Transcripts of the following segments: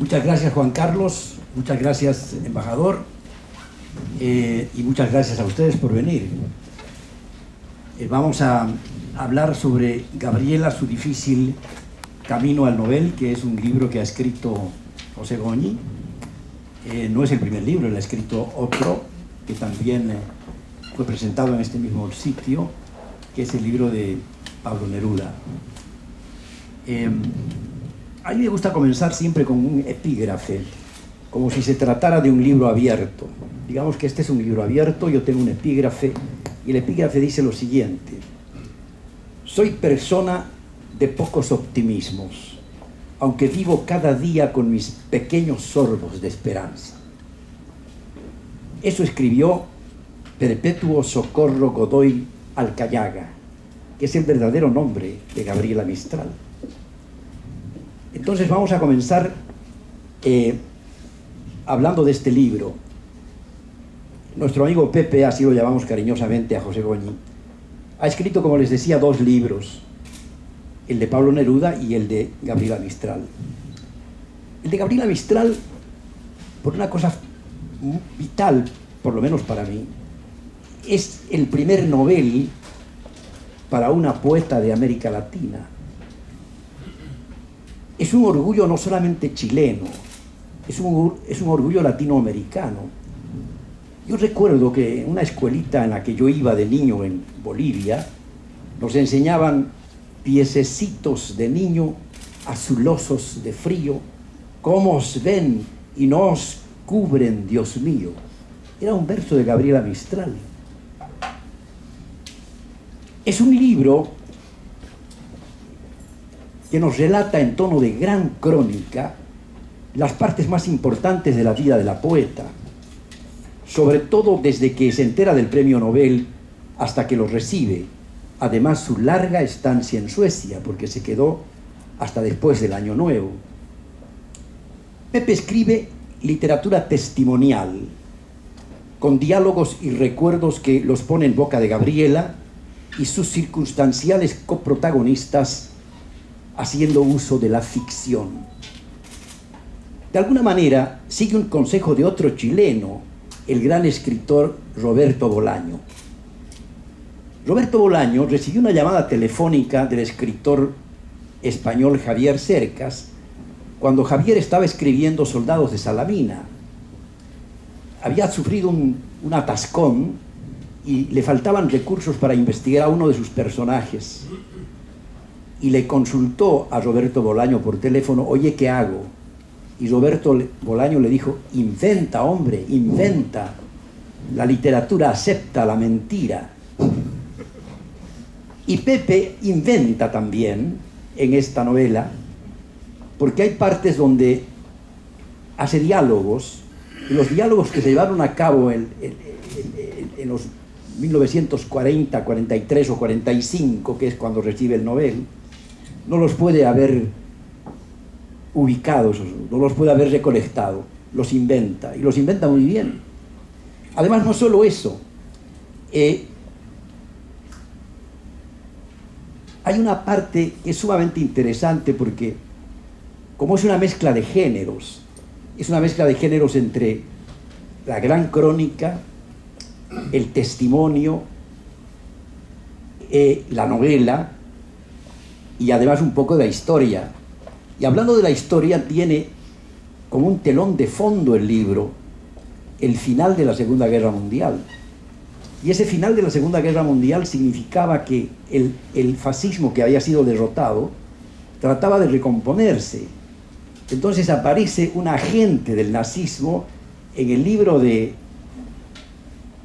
Muchas gracias, Juan Carlos, muchas gracias, embajador, y muchas gracias a ustedes por venir. Vamos a hablar sobre Gabriela, su difícil camino al Nobel, que es un libro que ha escrito José Goñi. No es el primer libro, él ha escrito otro que también fue presentado en este mismo sitio, que es el libro de Pablo Neruda. A mí me gusta comenzar siempre con un epígrafe, como si se tratara de un libro abierto. Digamos que este es un libro abierto, yo tengo un epígrafe, y el epígrafe dice lo siguiente: soy persona de pocos optimismos, aunque vivo cada día con mis pequeños sorbos de esperanza. Eso escribió Perpetuo Socorro Godoy Alcayaga, que es el verdadero nombre de Gabriela Mistral. Entonces vamos a comenzar hablando de este libro. Nuestro amigo Pepe, así lo llamamos cariñosamente a José Goñi, ha escrito, como les decía, 2 libros, el de Pablo Neruda y el de Gabriela Mistral. El de Gabriela Mistral, por una cosa vital, por lo menos para mí, es el primer Nobel para una poeta de América Latina. Es un orgullo no solamente chileno, es un orgullo latinoamericano. Yo recuerdo que en una escuelita en la que yo iba de niño en Bolivia, nos enseñaban piececitos de niño azulosos de frío, cómo os ven y no os cubren, Dios mío. Era un verso de Gabriela Mistral. Es un libro que nos relata en tono de gran crónica las partes más importantes de la vida de la poeta, sobre todo desde que se entera del premio Nobel hasta que lo recibe. Además, su larga estancia en Suecia, porque se quedó hasta después del Año Nuevo. Pepe escribe literatura testimonial, con diálogos y recuerdos que los pone en boca de Gabriela y sus circunstanciales coprotagonistas, haciendo uso de la ficción. De alguna manera, sigue un consejo de otro chileno, el gran escritor Roberto Bolaño. Roberto Bolaño recibió una llamada telefónica del escritor español Javier Cercas cuando Javier estaba escribiendo Soldados de Salamina. Había sufrido un atascón y le faltaban recursos para investigar a uno de sus personajes. Y le consultó a Roberto Bolaño por teléfono: oye, ¿qué hago? Y Roberto Bolaño le dijo: inventa, hombre, inventa. La literatura acepta la mentira. Y Pepe inventa también en esta novela, porque hay partes donde hace diálogos, y los diálogos que se llevaron a cabo en los 1940, 43 o 45, que es cuando recibe el Nobel, no los puede haber ubicado, no los puede haber recolectado, los inventa, y los inventa muy bien. Además, no solo eso, hay una parte que es sumamente interesante porque, como es una mezcla de géneros, es una mezcla de géneros entre la gran crónica, el testimonio, la novela, y además un poco de la historia. Y hablando de la historia, tiene como un telón de fondo el libro el final de la Segunda Guerra Mundial. Y ese final de la Segunda Guerra Mundial significaba que el fascismo, que había sido derrotado, trataba de recomponerse. Entonces aparece un agente del nazismo en el libro de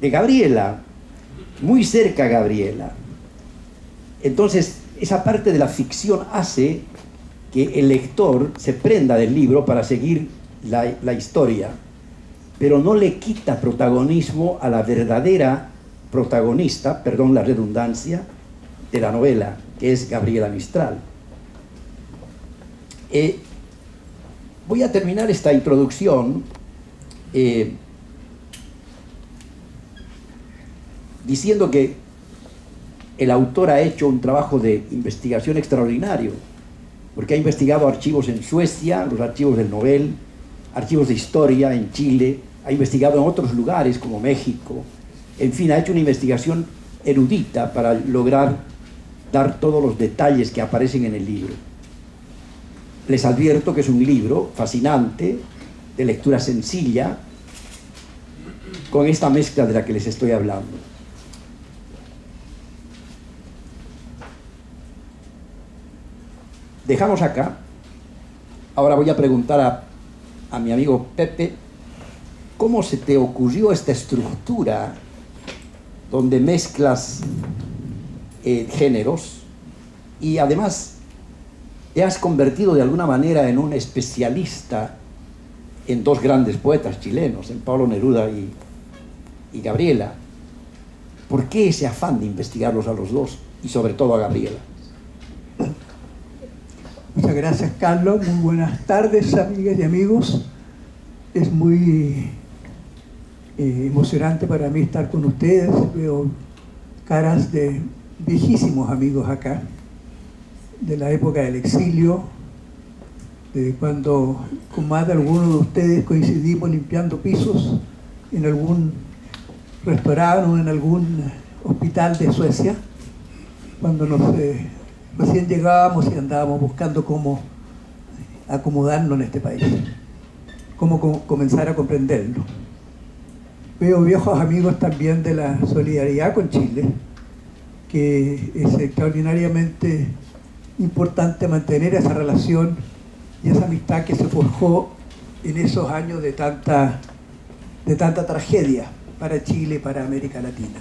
Gabriela, muy cerca a Gabriela. Entonces, esa parte de la ficción hace que el lector se prenda del libro para seguir la historia, pero no le quita protagonismo a la verdadera protagonista, perdón la redundancia, de la novela, que es Gabriela Mistral. Voy a terminar esta introducción diciendo que el autor ha hecho un trabajo de investigación extraordinario, porque ha investigado archivos en Suecia, los archivos del Nobel, archivos de historia en Chile, ha investigado en otros lugares como México, en fin, ha hecho una investigación erudita para lograr dar todos los detalles que aparecen en el libro. Les advierto que es un libro fascinante, de lectura sencilla, con esta mezcla de la que les estoy hablando. Dejamos acá. Ahora voy a preguntar a mi amigo Pepe, ¿cómo se te ocurrió esta estructura donde mezclas géneros y además te has convertido de alguna manera en un especialista en dos grandes poetas chilenos, en Pablo Neruda y Gabriela? ¿Por qué ese afán de investigarlos a los dos y sobre todo a Gabriela? Muchas gracias, Carlos. Muy buenas tardes, amigas y amigos. Es muy emocionante para mí estar con ustedes. Veo caras de viejísimos amigos acá, de la época del exilio, de cuando con más de algunos de ustedes coincidimos limpiando pisos en algún restaurante o en algún hospital de Suecia, cuando recién llegábamos y andábamos buscando cómo acomodarnos en este país, cómo comenzar a comprenderlo. Veo viejos amigos también de la solidaridad con Chile, que es extraordinariamente importante mantener esa relación y esa amistad que se forjó en esos años de tanta tragedia para Chile y para América Latina,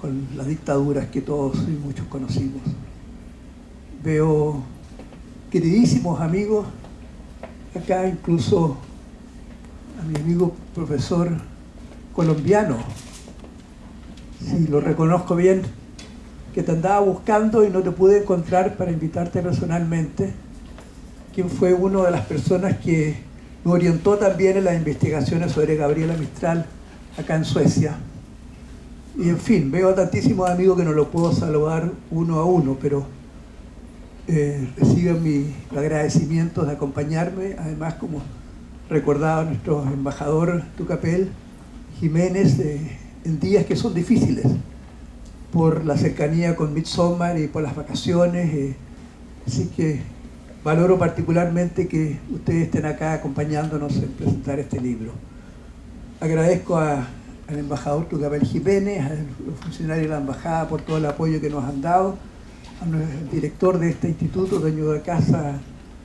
con las dictaduras que todos y muchos conocimos. Veo queridísimos amigos acá, incluso a mi amigo profesor colombiano, si lo reconozco bien, que te andaba buscando y no te pude encontrar para invitarte personalmente, quien fue una de las personas que me orientó también en las investigaciones sobre Gabriela Mistral acá en Suecia. Y en fin, veo a tantísimos amigos que no los puedo saludar uno a uno, pero reciben mis agradecimientos de acompañarme. Además, como recordaba nuestro embajador Tucapel Jiménez, en días que son difíciles por la cercanía con Midsommar y por las vacaciones, así que valoro particularmente que ustedes estén acá acompañándonos en presentar este libro. Agradezco al embajador Tucapel Jiménez, a los funcionarios de la embajada por todo el apoyo que nos han dado, al director de este instituto, dueño de casa,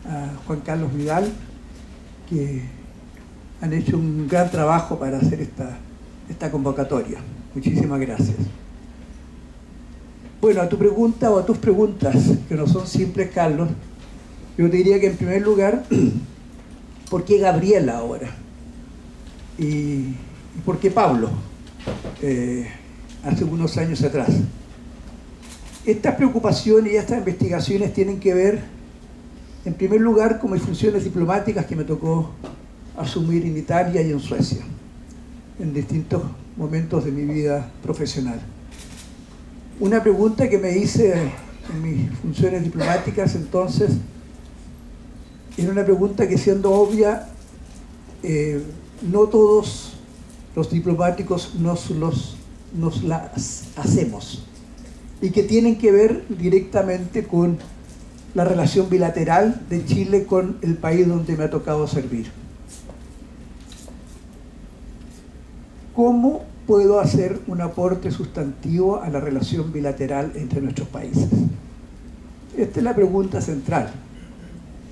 a Juan Carlos Vidal, que han hecho un gran trabajo para hacer esta convocatoria. Muchísimas gracias. Bueno, a tu pregunta o a tus preguntas, que no son simples, Carlos, yo te diría que en primer lugar, ¿por qué Gabriela ahora? ¿Y por qué Pablo? Hace unos años atrás. Estas preocupaciones y estas investigaciones tienen que ver, en primer lugar, con mis funciones diplomáticas que me tocó asumir en Italia y en Suecia, en distintos momentos de mi vida profesional. Una pregunta que me hice en mis funciones diplomáticas entonces era una pregunta que, siendo obvia, no todos los diplomáticos nos la hacemos, y que tienen que ver directamente con la relación bilateral de Chile con el país donde me ha tocado servir. ¿Cómo puedo hacer un aporte sustantivo a la relación bilateral entre nuestros países? Esta es la pregunta central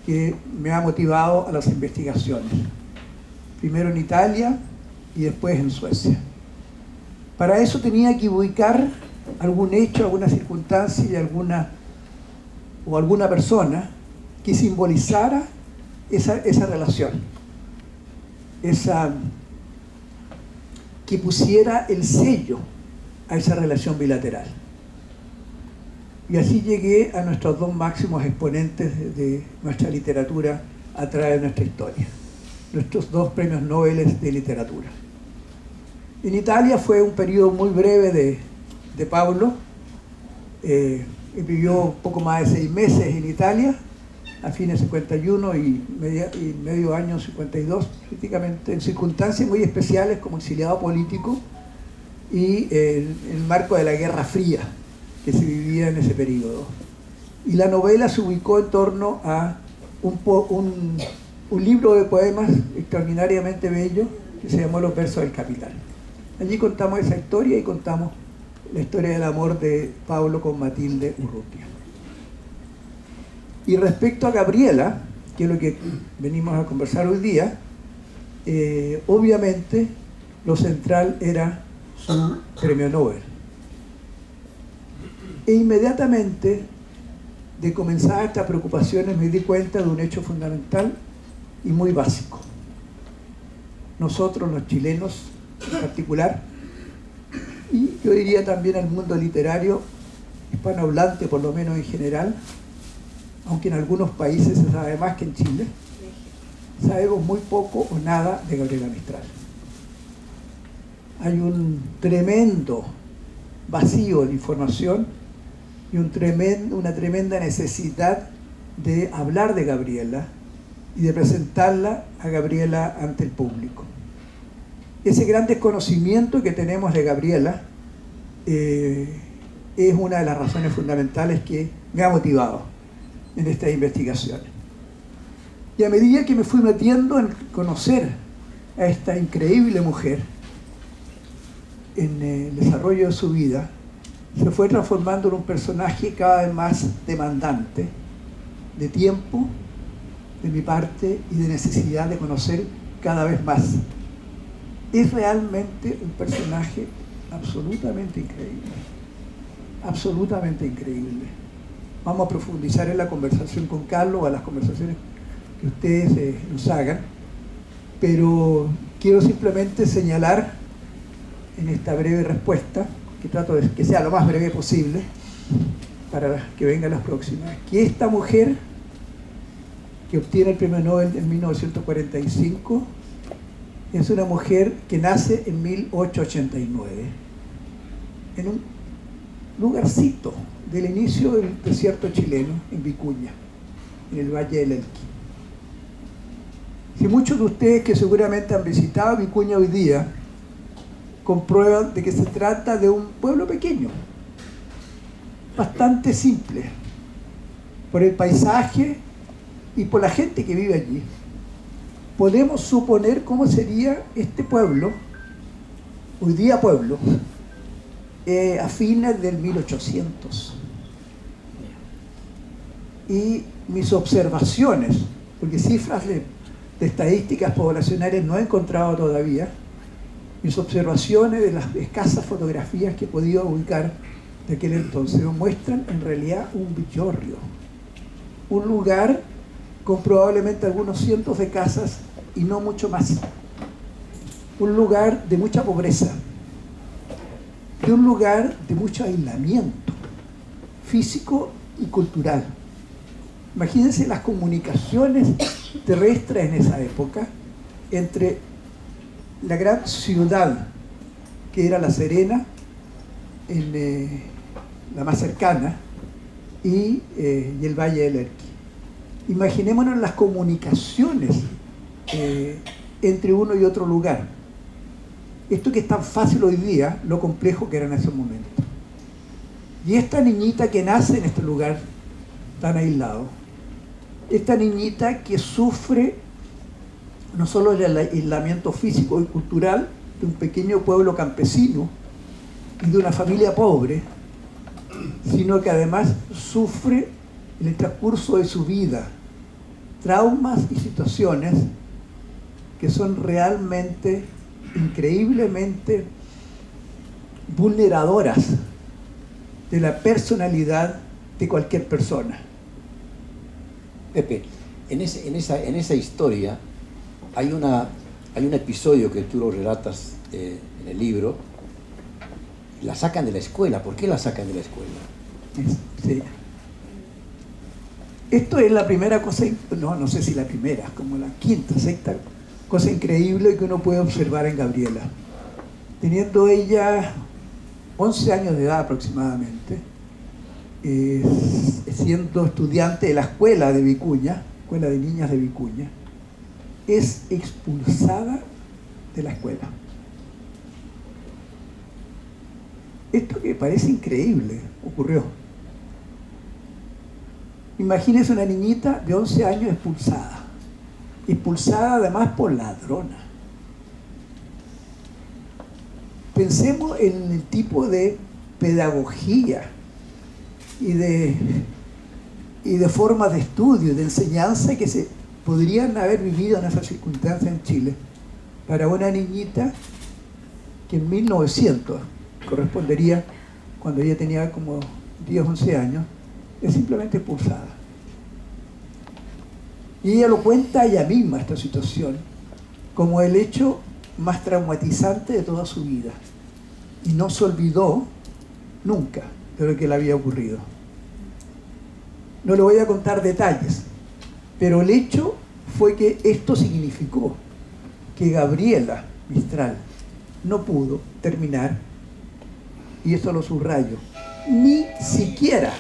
que me ha motivado a las investigaciones, primero en Italia y después en Suecia. Para eso tenía que ubicar algún hecho, alguna circunstancia y alguna persona que simbolizara esa relación, que pusiera el sello a esa relación bilateral. Y así llegué a nuestros dos máximos exponentes de nuestra literatura a través de nuestra historia, nuestros dos premios Nobel de literatura. En Italia fue un periodo muy breve de Pablo, vivió poco más de 6 meses en Italia, a fines de 51 y medio año 52, prácticamente en circunstancias muy especiales como exiliado político y en el marco de la Guerra Fría que se vivía en ese periodo. Y la novela se ubicó en torno a un libro de poemas extraordinariamente bello que se llamó Los versos del Capitán. Allí contamos esa historia y contamos la historia del amor de Pablo con Matilde Urrutia. Y respecto a Gabriela, que es lo que venimos a conversar hoy día, obviamente lo central era su premio Nobel. E inmediatamente de comenzar estas preocupaciones me di cuenta de un hecho fundamental y muy básico. Nosotros los chilenos en particular, y yo diría también al mundo literario hispanohablante, por lo menos en general, aunque en algunos países se sabe más que en Chile, sabemos muy poco o nada de Gabriela Mistral. Hay un tremendo vacío de información y una tremenda necesidad de hablar de Gabriela y de presentarla a Gabriela ante el público. Ese gran desconocimiento que tenemos de Gabriela es una de las razones fundamentales que me ha motivado en estas investigaciones. Y a medida que me fui metiendo en conocer a esta increíble mujer en el desarrollo de su vida, se fue transformando en un personaje cada vez más demandante de tiempo de mi parte y de necesidad de conocer cada vez más. Es realmente un personaje absolutamente increíble, absolutamente increíble. Vamos a profundizar en la conversación con Carlos o en las conversaciones que ustedes nos hagan, pero quiero simplemente señalar en esta breve respuesta, que trato de que sea lo más breve posible para que vengan las próximas, que esta mujer que obtiene el premio Nobel en 1945 es una mujer que nace en 1889 en un lugarcito del inicio del desierto chileno, en Vicuña, en el Valle del Elqui. Si muchos de ustedes que seguramente han visitado Vicuña hoy día comprueban de que se trata de un pueblo pequeño, bastante simple, por el paisaje y por la gente que vive allí, podemos suponer cómo sería este pueblo, hoy día pueblo, a fines del 1800. Y mis observaciones, porque cifras de estadísticas poblacionales no he encontrado todavía, mis observaciones de las escasas fotografías que he podido ubicar de aquel entonces muestran en realidad un villorrio, un lugar con probablemente algunos cientos de casas y no mucho más, un lugar de mucha pobreza, de un lugar de mucho aislamiento físico y cultural. Imagínense las comunicaciones terrestres en esa época entre la gran ciudad que era La Serena, la más cercana, y el Valle del Elqui. Imaginémonos las comunicaciones entre uno y otro lugar. Esto que es tan fácil hoy día, lo complejo que era en ese momento. Y esta niñita que nace en este lugar tan aislado, esta niñita que sufre no solo el aislamiento físico y cultural de un pequeño pueblo campesino y de una familia pobre, sino que además sufre en el transcurso de su vida traumas y situaciones que son realmente, increíblemente vulneradoras de la personalidad de cualquier persona. Pepe, en esa historia hay un episodio que tú lo relatas en el libro. La sacan de la escuela. ¿Por qué la sacan de la escuela? Sí. Esto es la primera cosa, no sé si la primera, como la quinta, sexta cosa increíble que uno puede observar en Gabriela. Teniendo ella 11 años de edad aproximadamente, siendo estudiante de la escuela de Vicuña, escuela de niñas de Vicuña, es expulsada de la escuela. Esto que parece increíble ocurrió. Imagínense una niñita de 11 años expulsada además por ladrona. Pensemos en el tipo de pedagogía y de formas de estudio, de enseñanza que se podrían haber vivido en esas circunstancias en Chile para una niñita que en 1900 correspondería cuando ella tenía como 10, 11 años, es simplemente expulsada. Y ella lo cuenta ella misma, esta situación, como el hecho más traumatizante de toda su vida. Y no se olvidó nunca de lo que le había ocurrido. No le voy a contar detalles, pero el hecho fue que esto significó que Gabriela Mistral no pudo terminar, y esto lo subrayo, ni siquiera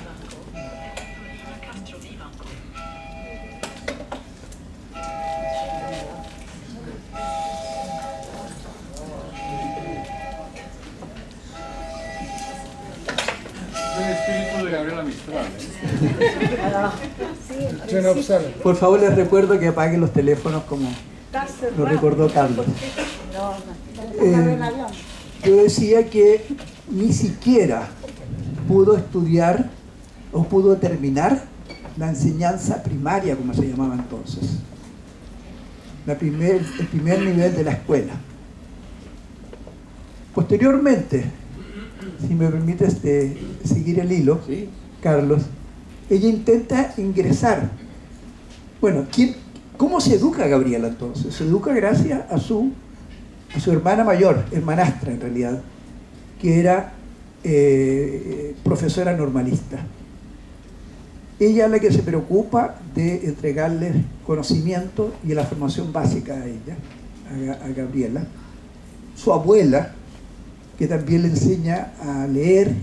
el espíritu de Gabriela Mistral. Por favor, les recuerdo que apaguen los teléfonos como lo recordó Carlos. Yo decía que ni siquiera pudo estudiar o pudo terminar la enseñanza primaria, como se llamaba entonces. El primer nivel de la escuela. Posteriormente, si me permites seguir el hilo, ¿Sí? Carlos, ella intenta ingresar. Bueno, ¿cómo se educa Gabriela entonces? Se educa gracias a su hermana mayor, hermanastra en realidad, que era profesora normalista. Ella es la que se preocupa de entregarle conocimiento y la formación básica a ella, a Gabriela. Su abuela, que también le enseña a leer,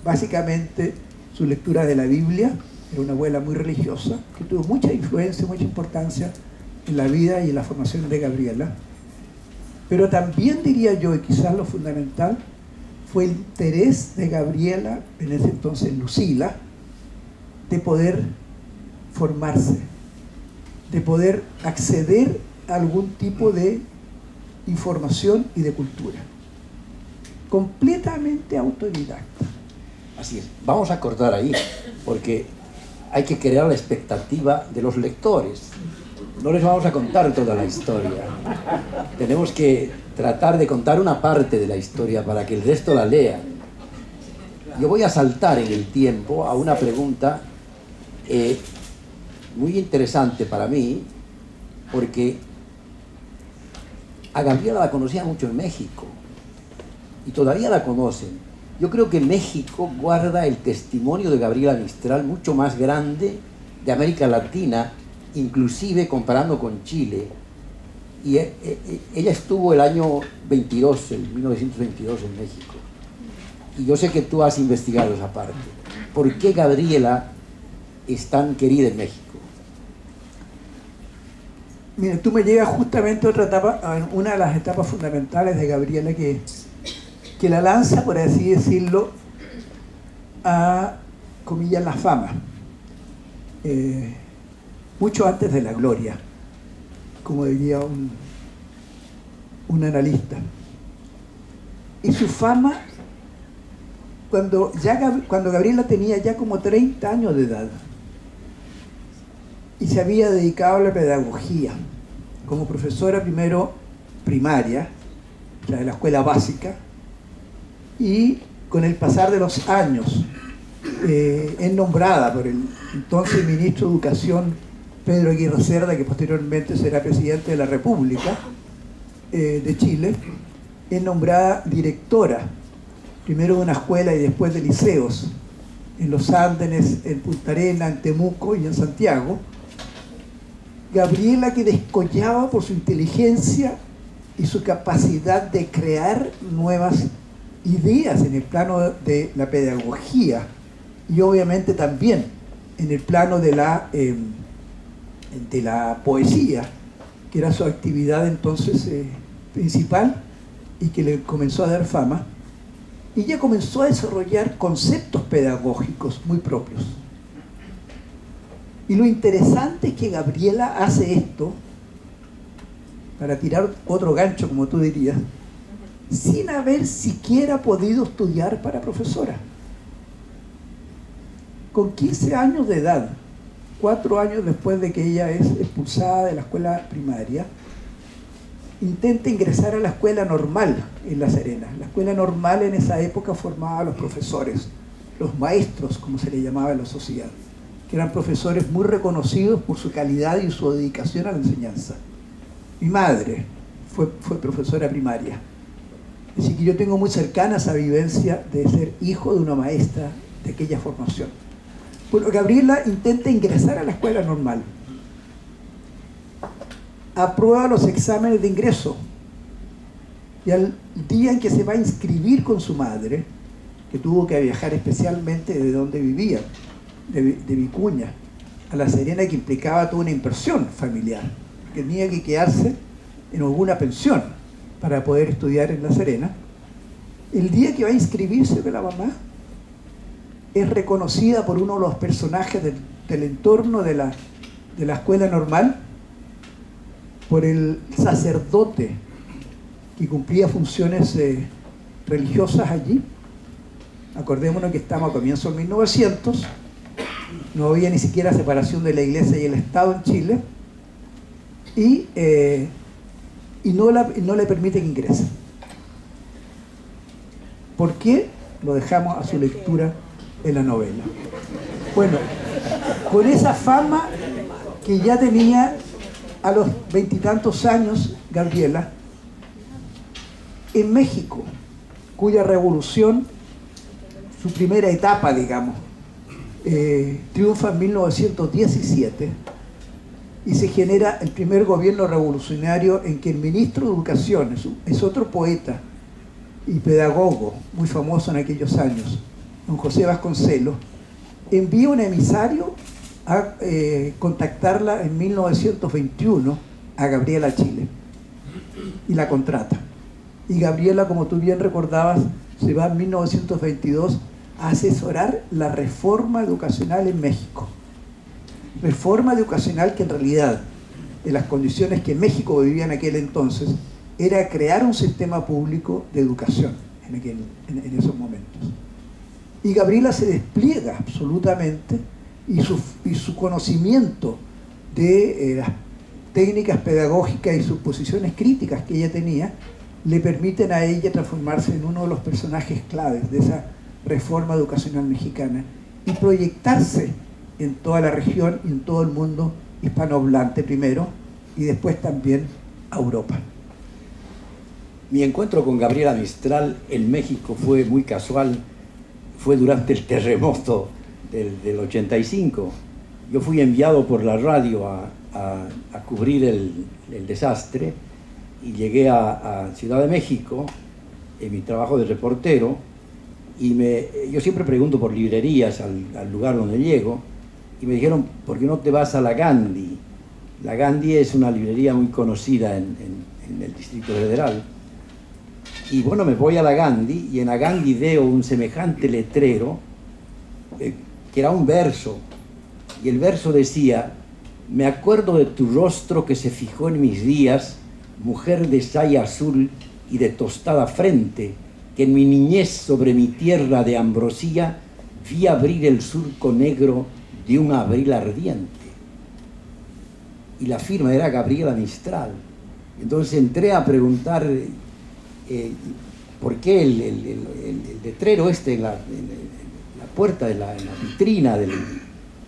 básicamente su lectura de la Biblia, era una abuela muy religiosa, que tuvo mucha influencia, mucha importancia en la vida y en la formación de Gabriela. Pero también diría yo, y quizás lo fundamental, fue el interés de Gabriela, en ese entonces Lucila, de poder formarse, de poder acceder a algún tipo de información y de cultura. Completamente autodidacta. Así es. Vamos a cortar ahí, porque hay que crear la expectativa de los lectores. No les vamos a contar toda la historia. Tenemos que tratar de contar una parte de la historia para que el resto la lean. Yo voy a saltar en el tiempo a una pregunta muy interesante para mí, porque a Gabriela la conocía mucho en México y todavía la conocen. Yo creo que México guarda el testimonio de Gabriela Mistral mucho más grande de América Latina, inclusive comparando con Chile. Y ella estuvo el año 22, en 1922 en México. Y yo sé que tú has investigado esa parte. ¿Por qué Gabriela es tan querida en México? Mira, tú me llegas justamente a otra etapa, a una de las etapas fundamentales de Gabriela que la lanza, por así decirlo, a, comillas, la fama. Mucho antes de la gloria, como diría un analista. Y su fama, cuando Gabriela tenía ya como 30 años de edad y se había dedicado a la pedagogía como profesora primero primaria, o sea, de la escuela básica, y con el pasar de los años es nombrada por el entonces ministro de Educación Pedro Aguirre Cerda, que posteriormente será presidente de la República de Chile, es nombrada directora, primero de una escuela y después de liceos, en los Andes, en Punta Arenas, en Temuco y en Santiago. Gabriela, que descollaba por su inteligencia y su capacidad de crear nuevas ideas en el plano de la pedagogía y obviamente también en el plano de la poesía, que era su actividad entonces principal y que le comenzó a dar fama, y ella comenzó a desarrollar conceptos pedagógicos muy propios. Y lo interesante es que Gabriela hace esto, para tirar otro gancho, como tú dirías, sin haber siquiera podido estudiar para profesora. Con 15 años de edad, 4 años después de que ella es expulsada de la escuela primaria, intenta ingresar a la escuela normal en La Serena. La escuela normal en esa época formaba a los profesores, los maestros, como se le llamaba en la sociedad, que eran profesores muy reconocidos por su calidad y su dedicación a la enseñanza. Mi madre fue profesora primaria, así que yo tengo muy cercana esa vivencia de ser hijo de una maestra de aquella formación. Bueno, Gabriela intenta ingresar a la escuela normal, aprueba los exámenes de ingreso, y al día en que se va a inscribir con su madre, que tuvo que viajar especialmente de donde vivía, de Vicuña a La Serena, que implicaba toda una inversión familiar, que tenía que quedarse en alguna pensión para poder estudiar en La Serena. El día que va a inscribirse de la mamá, es reconocida por uno de los personajes del entorno de la escuela normal, por el sacerdote que cumplía funciones religiosas allí. Acordémonos que estamos a comienzos de 1900, no había ni siquiera separación de la iglesia y el Estado en Chile, y no le permite que ingrese. ¿Por qué? Lo dejamos a su lectura en la novela. Bueno, con esa fama que ya tenía a los 20 y tantos años Gabriela, en México, cuya revolución, su primera etapa, digamos, triunfa en 1917, y se genera el primer gobierno revolucionario en que el ministro de Educación es otro poeta y pedagogo muy famoso en aquellos años, don José Vasconcelos, envía un emisario a contactarla en 1921 a Gabriela a Chile, y la contrata. Y Gabriela, como tú bien recordabas, se va en 1922 a asesorar la reforma educacional en México. Reforma educacional que en realidad, en las condiciones que México vivía en aquel entonces, era crear un sistema público de educación en esos momentos. Y Gabriela se despliega absolutamente, y su conocimiento de las técnicas pedagógicas y sus posiciones críticas que ella tenía, le permiten a ella transformarse en uno de los personajes claves de esa reforma educacional mexicana y proyectarse en toda la región y en todo el mundo hispanohablante primero, y después también a Europa. Mi encuentro con Gabriela Mistral en México fue muy casual, fue durante el terremoto del 85. Yo fui enviado por la radio a cubrir el desastre, y llegué a Ciudad de México en mi trabajo de reportero, y yo siempre pregunto por librerías al lugar donde llego, y me dijeron, ¿por qué no te vas a la Gandhi? La Gandhi es una librería muy conocida en el Distrito Federal. Y bueno, me voy a la Gandhi, y en la Gandhi veo un semejante letrero que era un verso, y el verso decía: me acuerdo de tu rostro que se fijó en mis días, mujer de saya azul y de tostada frente, que en mi niñez sobre mi tierra de ambrosía vi abrir el surco negro de un abril ardiente. Y la firma era Gabriela Mistral. Entonces entré a preguntar por qué el letrero en la puerta en la vitrina de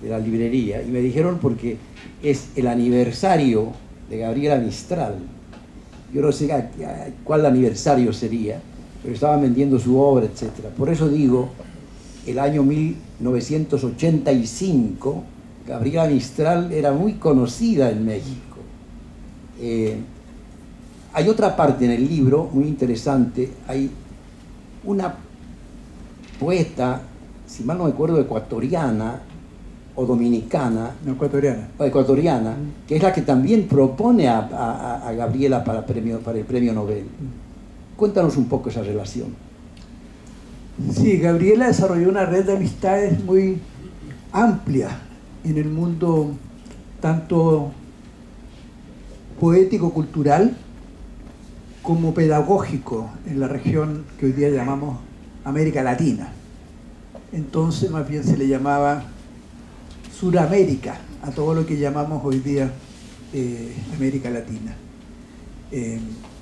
la librería, y me dijeron porque es el aniversario de Gabriela Mistral. Yo no sé cuál aniversario sería, pero estaban vendiendo su obra, etc. Por eso digo, el año 1985, Gabriela Mistral era muy conocida en México. Hay otra parte en el libro muy interesante. Hay una poeta si mal no me acuerdo, ecuatoriana o dominicana, No, ecuatoriana. o ecuatoriana, que es la que también propone a Gabriela para el premio Nobel. Cuéntanos un poco esa relación. Sí, Gabriela desarrolló una red de amistades muy amplia en el mundo tanto poético-cultural como pedagógico en la región que hoy día llamamos América Latina. Entonces más bien se le llamaba Suramérica a todo lo que llamamos hoy día América Latina.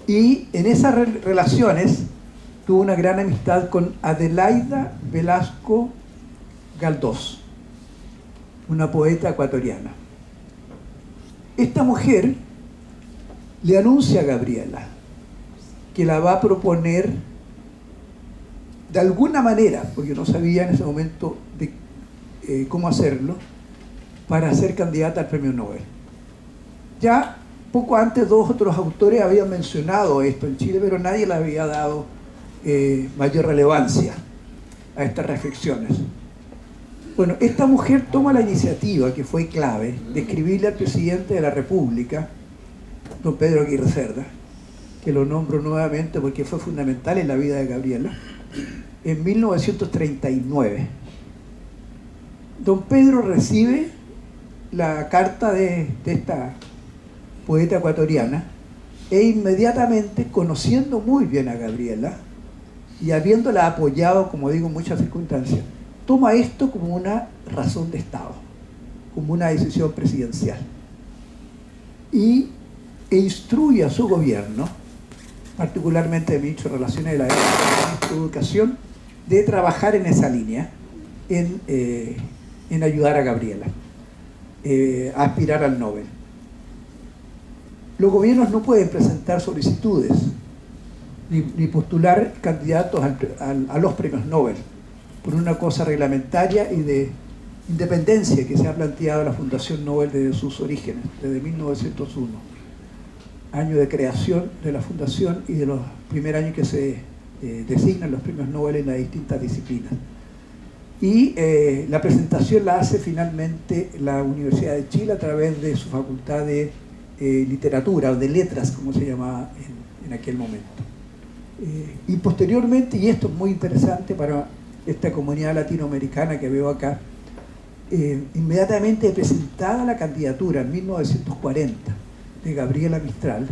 Y en esas relaciones tuvo una gran amistad con Adelaida Velasco Galdós, una poeta ecuatoriana. Esta mujer le anuncia a Gabriela que la va a proponer de alguna manera, porque no sabía en ese momento cómo hacerlo, para ser candidata al premio Nobel. Ya poco antes 2 otros autores habían mencionado esto en Chile, pero nadie le había dado mayor relevancia a estas reflexiones. Bueno, esta mujer toma la iniciativa, que fue clave, de escribirle al presidente de la República, don Pedro Aguirre Cerda, que lo nombro nuevamente porque fue fundamental en la vida de Gabriela, en 1939. Don Pedro recibe la carta de esta poeta ecuatoriana e inmediatamente, conociendo muy bien a Gabriela y habiéndola apoyado, como digo, en muchas circunstancias, toma esto como una razón de Estado, como una decisión presidencial e instruye a su gobierno, particularmente el ministro de Relaciones de la Época, el ministro de Educación, de trabajar en esa línea, en ayudar a Gabriela a aspirar al Nobel. Los gobiernos no pueden presentar solicitudes ni postular candidatos a los premios Nobel por una cosa reglamentaria y de independencia que se ha planteado la Fundación Nobel desde sus orígenes, desde 1901, año de creación de la Fundación y de los primeros años que se designan los premios Nobel en las distintas disciplinas. Y la presentación la hace finalmente la Universidad de Chile a través de su facultad de literatura o de letras, como se llamaba en aquel momento. Y posteriormente, y esto es muy interesante para esta comunidad latinoamericana que veo acá, inmediatamente presentada la candidatura en 1940 de Gabriela Mistral,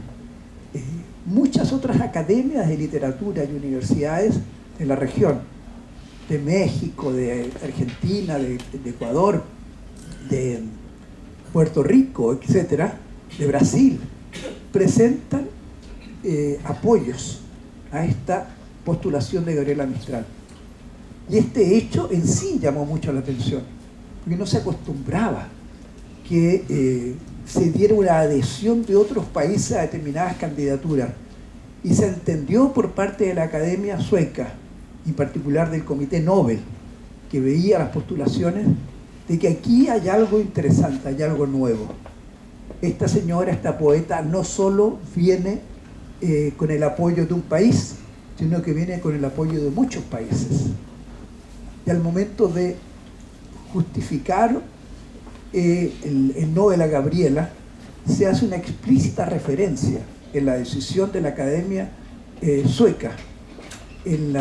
muchas otras academias de literatura y universidades de la región, de México, de Argentina, de Ecuador, de Puerto Rico, etcétera, de Brasil, presentan apoyos a esta postulación de Gabriela Mistral. Y este hecho en sí llamó mucho la atención, porque no se acostumbraba que se diera una adhesión de otros países a determinadas candidaturas, y se entendió por parte de la Academia Sueca, en particular del Comité Nobel, que veía las postulaciones, de que aquí hay algo interesante, hay algo nuevo. Esta señora, esta poeta, no solo viene con el apoyo de un país, sino que viene con el apoyo de muchos países. Y al momento de justificar el Nobel a Gabriela, se hace una explícita referencia en la decisión de la Academia Sueca el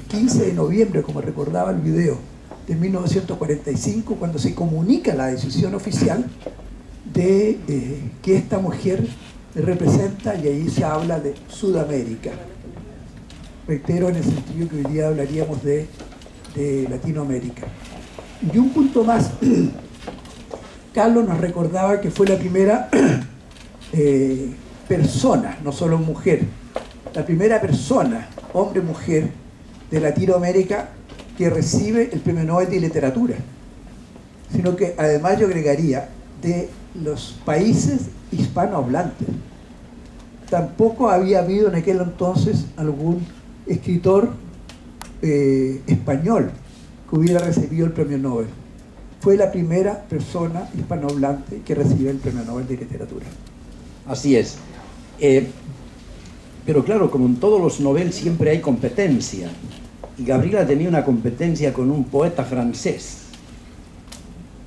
15 de noviembre, como recordaba el video, de 1945, cuando se comunica la decisión oficial de que esta mujer representa, y ahí se habla de Sudamérica. Reitero, en el sentido que hoy día hablaríamos de Latinoamérica. Y un punto más, Carlos nos recordaba que fue la primera persona, no solo mujer, la primera persona, hombre-mujer, de Latinoamérica que recibe el Premio Nobel de Literatura, sino que además yo agregaría de los países hispanohablantes. Tampoco había habido en aquel entonces algún escritor español que hubiera recibido el Premio Nobel. Fue la primera persona hispanohablante que recibió el Premio Nobel de Literatura. Así es. Pero claro, como en todos los Nobel siempre hay competencia. Gabriela tenía una competencia con un poeta francés.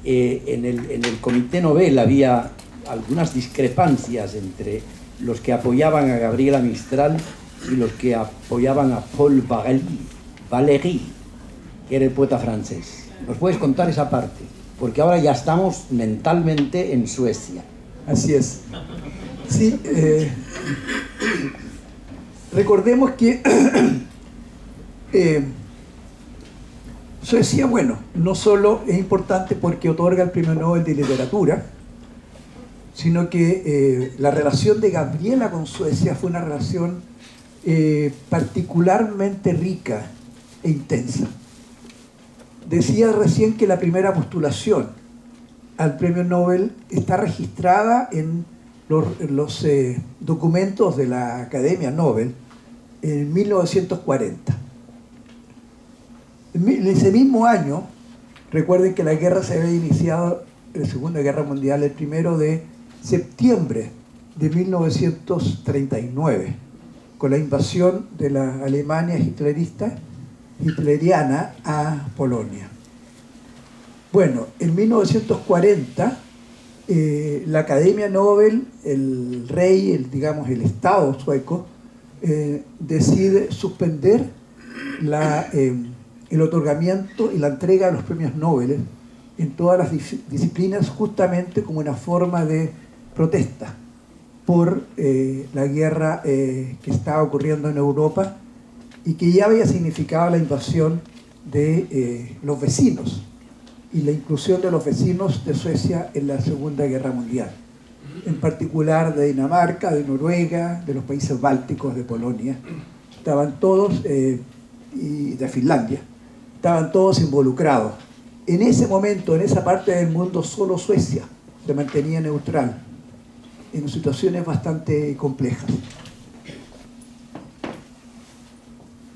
En el Comité Nobel había algunas discrepancias entre los que apoyaban a Gabriela Mistral y los que apoyaban a Paul Valéry, que era el poeta francés. ¿Nos puedes contar esa parte? Porque ahora ya estamos mentalmente en Suecia. Así es. Sí, recordemos que Suecia, bueno, no solo es importante porque otorga el Premio Nobel de Literatura, sino que la relación de Gabriela con Suecia fue una relación particularmente rica e intensa. Decía recién que la primera postulación al Premio Nobel está registrada en los documentos de la Academia Nobel en 1940. En ese mismo año, recuerden que la guerra se había iniciado, la Segunda Guerra Mundial, el 1 de septiembre de 1939, con la invasión de la Alemania hitleriana a Polonia. Bueno, en 1940, la Academia Nobel, el rey, el Estado sueco, decide suspender el otorgamiento y la entrega de los premios Nobel en todas las disciplinas, justamente como una forma de protesta por la guerra que estaba ocurriendo en Europa y que ya había significado la invasión de los vecinos y la inclusión de los vecinos de Suecia en la Segunda Guerra Mundial, en particular de Dinamarca, de Noruega, de los países bálticos, de Polonia, estaban todos, y de Finlandia, estaban todos involucrados. En ese momento, en esa parte del mundo, solo Suecia se mantenía neutral, en situaciones bastante complejas.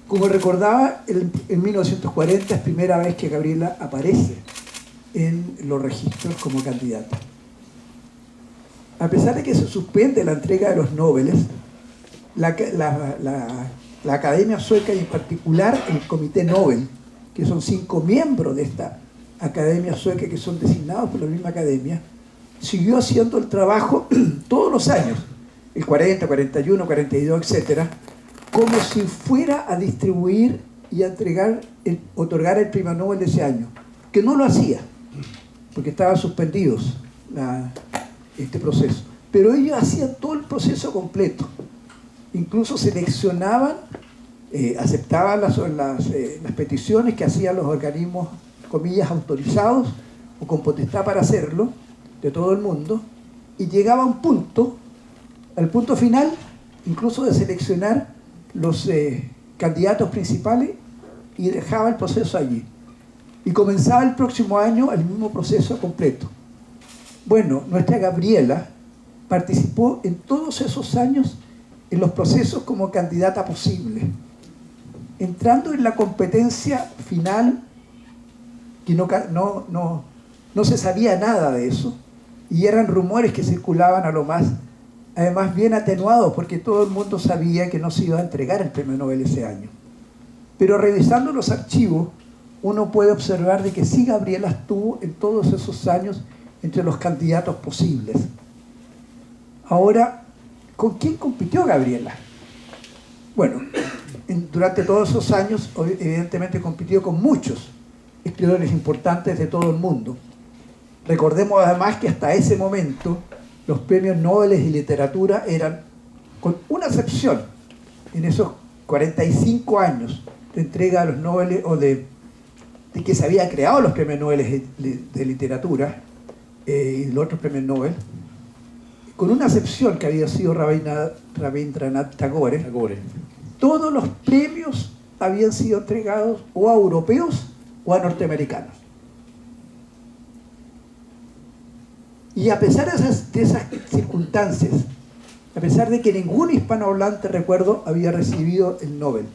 Como recordaba, en 1940 es primera vez que Gabriela aparece en los registros como candidata. A pesar de que se suspende la entrega de los Nobeles, la Academia Sueca y en particular el Comité Nobel, que son 5 miembros de esta Academia Sueca que son designados por la misma Academia, siguió haciendo el trabajo todos los años, el 40, 41, 42, etcétera, como si fuera a distribuir y a otorgar el Premio Nobel de ese año, que no lo hacía, porque estaban suspendidos este proceso. Pero ellos hacían todo el proceso completo, incluso seleccionaban, aceptaban las peticiones que hacían los organismos, comillas, autorizados o con potestad para hacerlo, de todo el mundo, y llegaba a un punto, al punto final, incluso de seleccionar los candidatos principales y dejaba el proceso allí. Y comenzaba el próximo año el mismo proceso completo. Bueno, nuestra Gabriela participó en todos esos años en los procesos como candidata posible, entrando en la competencia final, que no se sabía nada de eso, y eran rumores que circulaban a lo más, además bien atenuados, porque todo el mundo sabía que no se iba a entregar el Premio Nobel ese año. Pero revisando los archivos, uno puede observar de que sí Gabriela estuvo en todos esos años entre los candidatos posibles. Ahora, ¿con quién compitió Gabriela? Bueno, durante todos esos años, evidentemente compitió con muchos escritores importantes de todo el mundo. Recordemos además que hasta ese momento los premios Nobel de literatura eran, con una excepción, en esos 45 años de entrega de los Nobel o de que se habían creado los premios Nobel de literatura y los otros premios Nobel, con una excepción que había sido Rabindranath Tagore, todos los premios habían sido entregados o a europeos o a norteamericanos. Y a pesar de esas circunstancias, a pesar de que ningún hispanohablante, recuerdo, había recibido el Nobel,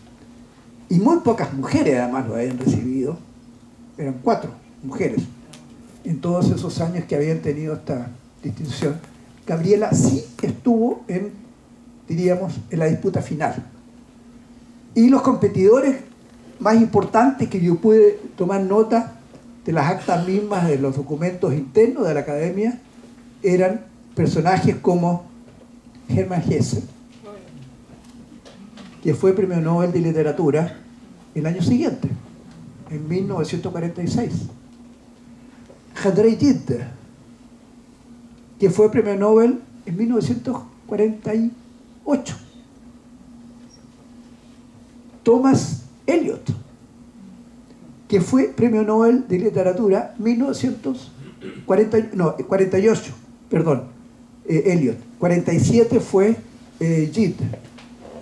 y muy pocas mujeres además lo habían recibido, eran 4 mujeres en todos esos años que habían tenido esta distinción, Gabriela sí estuvo en la disputa final. Y los competidores más importante que yo pude tomar nota de las actas mismas, de los documentos internos de la academia, eran personajes como Hermann Hesse, que fue premio Nobel de Literatura el año siguiente, en 1946. André Gide, que fue premio Nobel en 1948. Thomas Eliot, que fue premio Nobel de Literatura 48, perdón, Eliot. 47 fue Gide.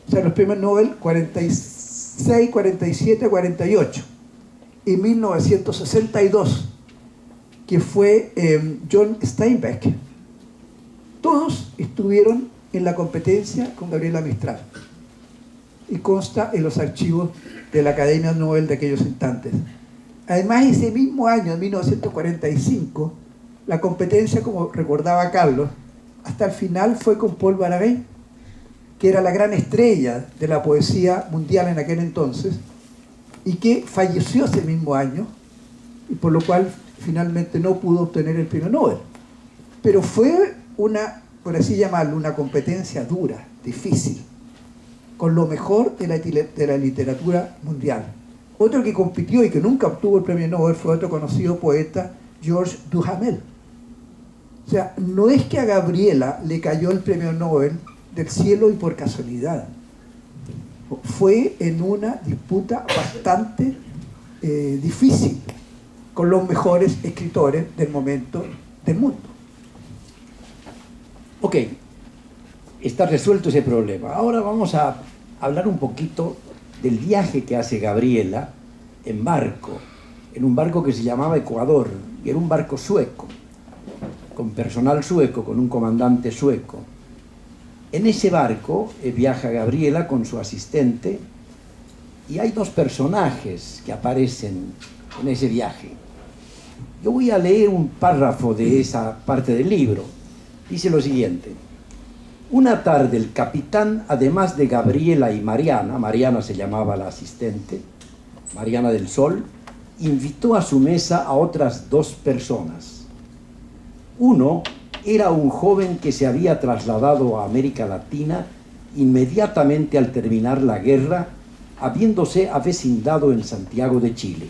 O sea, los premios Nobel 46, 47, 48. Y 1962, que fue John Steinbeck. Todos estuvieron en la competencia con Gabriela Mistral. Y consta en los archivos de la Academia Nobel de aquellos instantes. Además, ese mismo año, en 1945, la competencia, como recordaba Carlos, hasta el final fue con Paul Verlaine, que era la gran estrella de la poesía mundial en aquel entonces, y que falleció ese mismo año, y por lo cual finalmente no pudo obtener el premio Nobel. Pero fue una, por así llamarlo, una competencia dura, difícil, con lo mejor de la literatura mundial. Otro que compitió y que nunca obtuvo el premio Nobel fue otro conocido poeta, Georges Duhamel. O sea, no es que a Gabriela le cayó el premio Nobel del cielo y por casualidad. Fue en una disputa bastante difícil con los mejores escritores del momento del mundo. Ok, está resuelto ese problema. Ahora vamos a hablar un poquito del viaje que hace Gabriela en barco, en un barco que se llamaba Ecuador, y era un barco sueco, con personal sueco, con un comandante sueco. En ese barco viaja Gabriela con su asistente, y hay dos personajes que aparecen en ese viaje. Yo voy a leer un párrafo de esa parte del libro. Dice lo siguiente: una tarde el capitán, además de Gabriela y Mariana, Mariana se llamaba la asistente, Mariana del Sol, invitó a su mesa a otras dos personas. Uno era un joven que se había trasladado a América Latina inmediatamente al terminar la guerra, habiéndose avecindado en Santiago de Chile.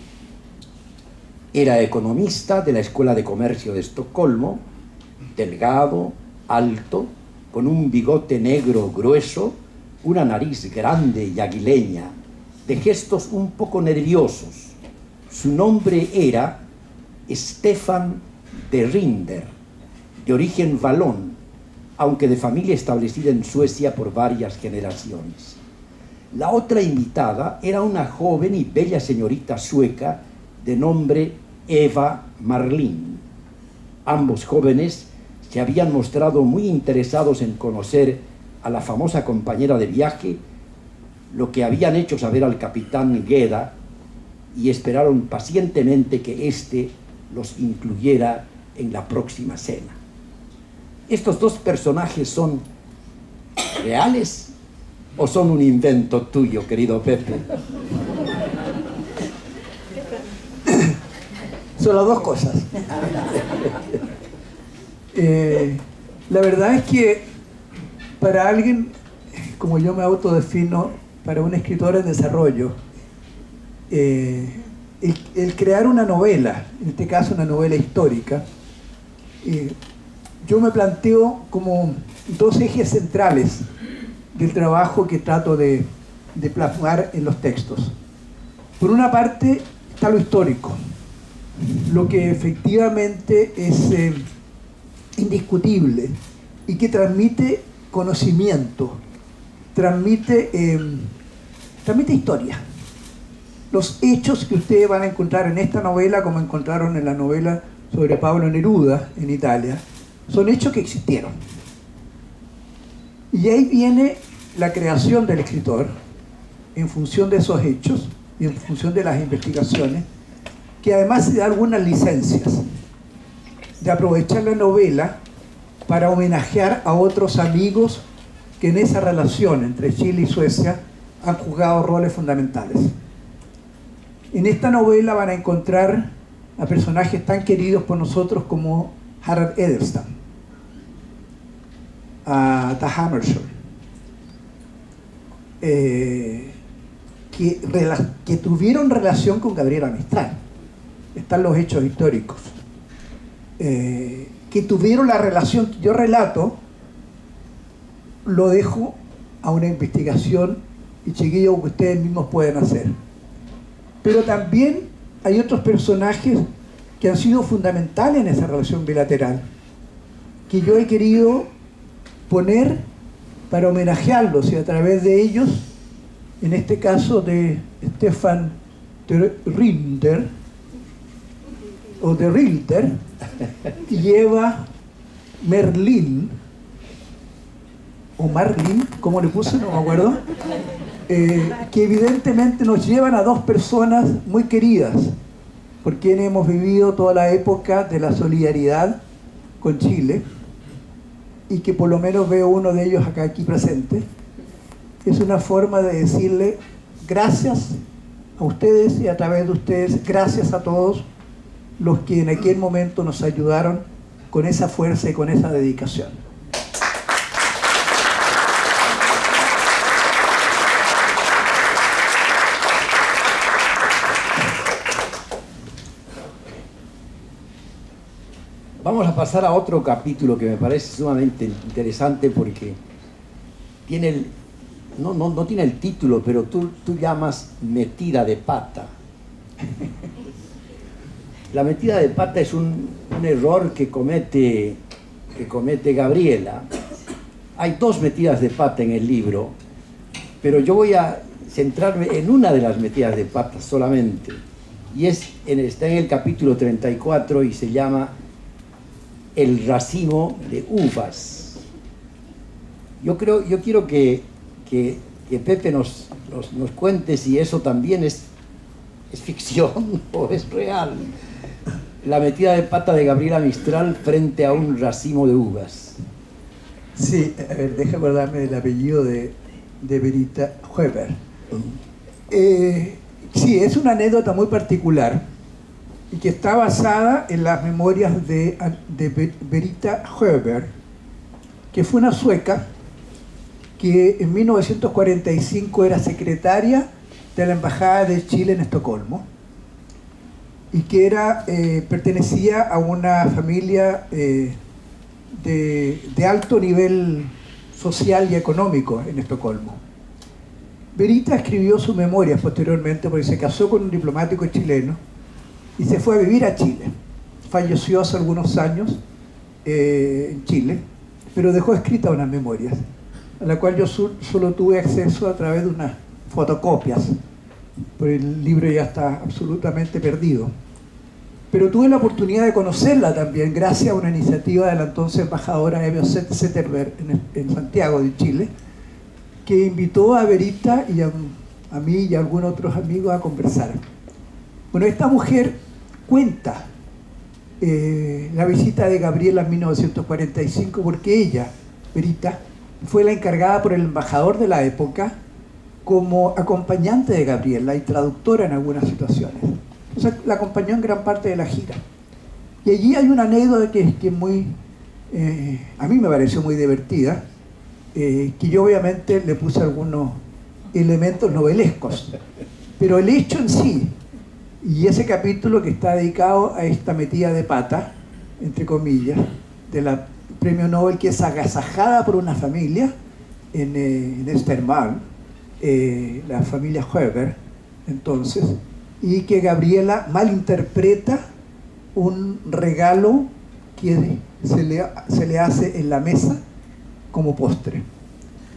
Era economista de la Escuela de Comercio de Estocolmo, delgado, alto, con un bigote negro grueso, una nariz grande y aguileña, de gestos un poco nerviosos. Su nombre era Stefan de Rinder, de origen valón, aunque de familia establecida en Suecia por varias generaciones. La otra invitada era una joven y bella señorita sueca de nombre Eva Marlin. Ambos jóvenes se habían mostrado muy interesados en conocer a la famosa compañera de viaje, lo que habían hecho saber al capitán Gueda, y esperaron pacientemente que éste los incluyera en la próxima cena. ¿Estos dos personajes son reales o son un invento tuyo, querido Pepe? Son las dos cosas. La verdad es que para alguien, como yo me autodefino, para un escritor en desarrollo, el crear una novela, en este caso una novela histórica, yo me planteo como dos ejes centrales del trabajo que trato de plasmar en los textos. Por una parte está lo histórico, lo que efectivamente es indiscutible y que transmite conocimiento, transmite historia. Los hechos que ustedes van a encontrar en esta novela, como encontraron en la novela sobre Pablo Neruda en Italia, son hechos que existieron. Y ahí viene la creación del escritor en función de esos hechos y en función de las investigaciones, que además se da algunas licencias de aprovechar la novela para homenajear a otros amigos que en esa relación entre Chile y Suecia han jugado roles fundamentales. En esta novela van a encontrar a personajes tan queridos por nosotros como Harald Ederstam, a Dag Hammarskjöld, que tuvieron relación con Gabriela Mistral. Están los hechos históricos. Que tuvieron la relación que yo relato, lo dejo a una investigación y chiquillos que ustedes mismos pueden hacer. Pero también hay otros personajes que han sido fundamentales en esa relación bilateral, que yo he querido poner para homenajearlos y a través de ellos, en este caso de Stefan de Rinder, o de Rilter, lleva Merlín, o Marlin, como le puse, no me acuerdo, que evidentemente nos llevan a dos personas muy queridas, por quienes hemos vivido toda la época de la solidaridad con Chile, y que por lo menos veo uno de ellos acá aquí presente. Es una forma de decirle gracias a ustedes y a través de ustedes, gracias a todos los que en aquel momento nos ayudaron con esa fuerza y con esa dedicación. Vamos a pasar a otro capítulo que me parece sumamente interesante porque tiene no tiene el título, pero tú llamas metida de pata. La metida de pata es un error que comete Gabriela. Hay dos metidas de pata en el libro, pero yo voy a centrarme en una de las metidas de pata solamente, y está en el capítulo 34 y se llama El racimo de uvas. Yo quiero que Pepe nos cuente si eso también es ficción o es real. La metida de pata de Gabriela Mistral frente a un racimo de uvas. Sí, a ver, déjame acordarme del apellido de Verita Hueber. Sí, es una anécdota muy particular y que está basada en las memorias de Verita Hueber, que fue una sueca que en 1945 era secretaria de la Embajada de Chile en Estocolmo y que pertenecía a una familia de alto nivel social y económico en Estocolmo. Verita escribió sus memorias posteriormente porque se casó con un diplomático chileno y se fue a vivir a Chile. Falleció hace algunos años en Chile, pero dejó escritas unas memorias, a la cual yo solo tuve acceso a través de unas fotocopias, porque el libro ya está absolutamente perdido. Pero tuve la oportunidad de conocerla también gracias a una iniciativa de la entonces embajadora Eva Zetterberg en Santiago de Chile, que invitó a Verita y a mí y a algunos otros amigos a conversar. Bueno, esta mujer cuenta la visita de Gabriela en 1945 porque ella, Verita, fue la encargada por el embajador de la época como acompañante de Gabriela y traductora en algunas situaciones. O sea, la acompañó en gran parte de la gira. Y allí hay una anécdota que es muy, a mí me pareció muy divertida, que yo obviamente le puse algunos elementos novelescos, pero el hecho en sí, y ese capítulo que está dedicado a esta metida de pata, entre comillas, de la premio Nobel, que es agasajada por una familia en Östermalm, la familia Hueber, entonces, y que Gabriela malinterpreta un regalo que se le hace en la mesa como postre.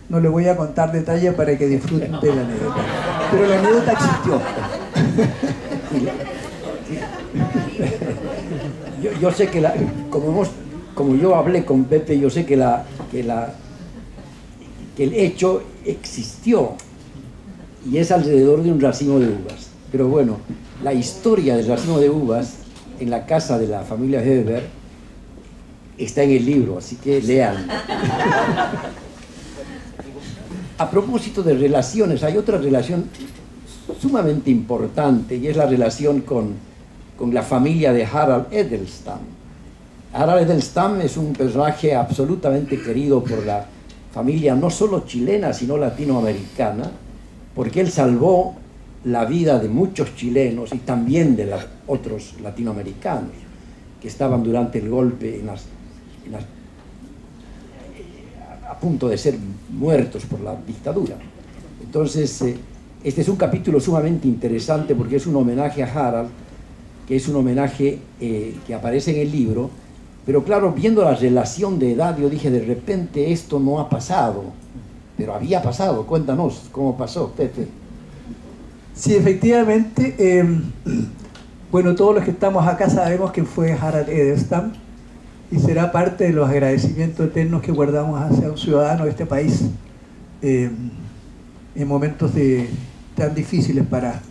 No le voy a contar detalles para que disfruten de la anécdota, pero la anécdota existió. Yo sé que como yo hablé con Pepe, yo sé que el hecho existió y es alrededor de un racimo de uvas. Pero bueno, la historia del racimo de uvas en la casa de la familia Weber está en el libro, así que lean. A propósito de relaciones, hay otra relación sumamente importante, y es la relación con la familia de Harald Edelstam. Harald Edelstam es un personaje absolutamente querido por la familia no solo chilena, sino latinoamericana, porque él salvó la vida de muchos chilenos y también de los otros latinoamericanos que estaban durante el golpe a punto de ser muertos por la dictadura. Entonces, este es un capítulo sumamente interesante porque es un homenaje a Harald, que es un homenaje que aparece en el libro, pero claro, viendo la relación de edad, yo dije, de repente esto no ha pasado, pero había pasado. Cuéntanos, ¿cómo pasó, Pepe? Sí, efectivamente, bueno, todos los que estamos acá sabemos que fue Harald Edelstam y será parte de los agradecimientos eternos que guardamos hacia un ciudadano de este país en momentos tan difíciles para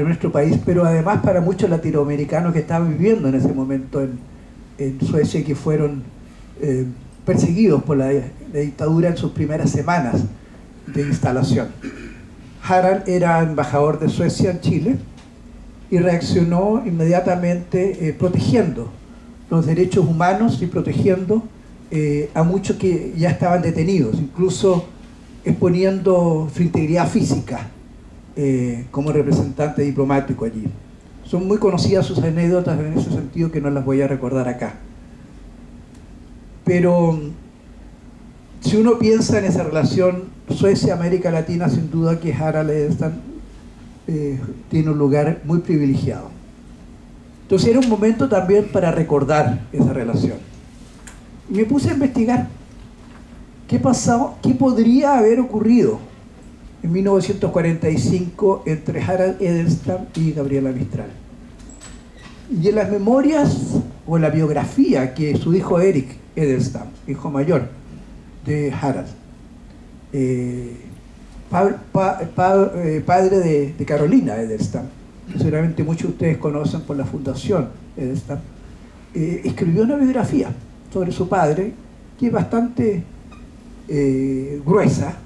nuestro país, pero además para muchos latinoamericanos que estaban viviendo en ese momento en Suecia y que fueron perseguidos por la dictadura en sus primeras semanas de instalación. Harald era embajador de Suecia en Chile y reaccionó inmediatamente protegiendo los derechos humanos y protegiendo a muchos que ya estaban detenidos, incluso exponiendo su integridad física como representante diplomático allí. Son muy conocidas sus anécdotas en ese sentido que no las voy a recordar acá. Pero si uno piensa en esa relación Suecia-América Latina, sin duda que Harald Edelstam tiene un lugar muy privilegiado. Entonces era un momento también para recordar esa relación. Y me puse a investigar qué pasó, qué podría haber ocurrido en 1945 entre Harald Edelstam y Gabriela Mistral. Y en las memorias o en la biografía que su hijo Erik Edelstam, hijo mayor de Harald, padre de Carolina Edelstam, que seguramente muchos de ustedes conocen por la Fundación Edelstam, escribió una biografía sobre su padre que es bastante gruesa,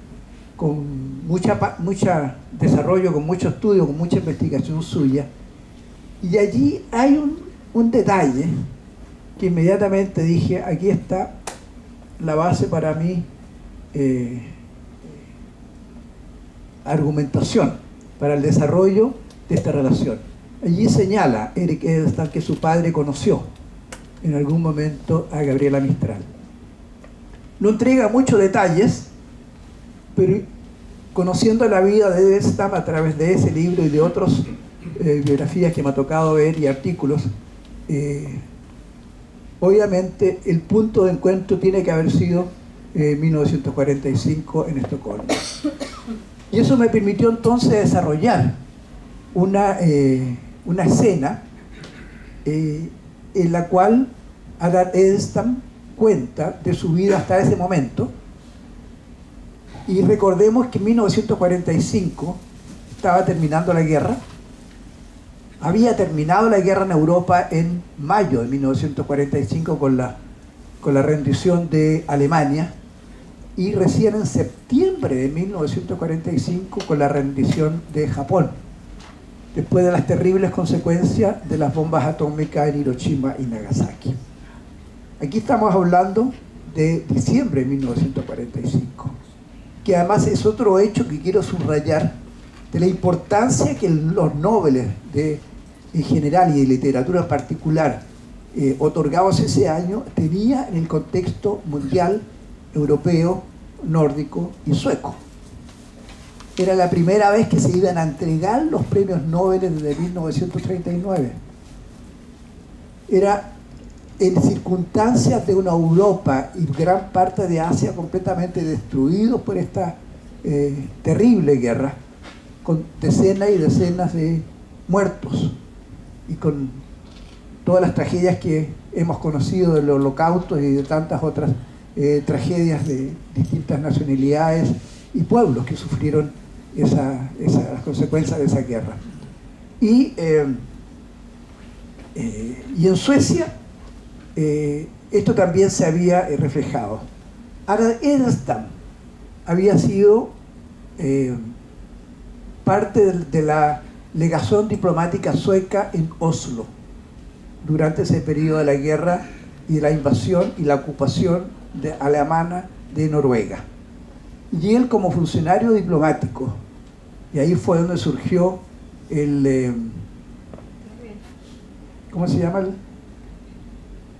con mucho desarrollo, con mucho estudio, con mucha investigación suya, y allí hay un detalle que inmediatamente dije, aquí está la base para mi argumentación, para el desarrollo de esta relación. Allí señala Erik Edelstam que su padre conoció en algún momento a Gabriela Mistral. No entrega muchos detalles, pero conociendo la vida de Edelstam a través de ese libro y de otras biografías que me ha tocado ver y artículos, obviamente el punto de encuentro tiene que haber sido 1945 en Estocolmo. Y eso me permitió entonces desarrollar una escena en la cual Harald Edelstam cuenta de su vida hasta ese momento. Y recordemos que en 1945 estaba terminando la guerra. Había terminado la guerra en Europa en mayo de 1945 con la rendición de Alemania, y recién en septiembre de 1945 con la rendición de Japón, después de las terribles consecuencias de las bombas atómicas en Hiroshima y Nagasaki. Aquí estamos hablando de diciembre de 1945, que además es otro hecho que quiero subrayar de la importancia que los Nobeles en general y de literatura en particular otorgados ese año tenía en el contexto mundial, europeo, nórdico y sueco. Era la primera vez que se iban a entregar los premios Nobel desde 1939. Era en circunstancias de una Europa y gran parte de Asia completamente destruidos por esta terrible guerra, con decenas y decenas de muertos y con todas las tragedias que hemos conocido del Holocausto y de tantas otras tragedias de distintas nacionalidades y pueblos que sufrieron las consecuencias de esa guerra. Y en Suecia esto también se había reflejado. Harald Edelstam había sido parte de la legación diplomática sueca en Oslo durante ese periodo de la guerra y de la invasión y la ocupación alemana de Noruega. Y él, como funcionario diplomático, y ahí fue donde surgió el ¿cómo se llama?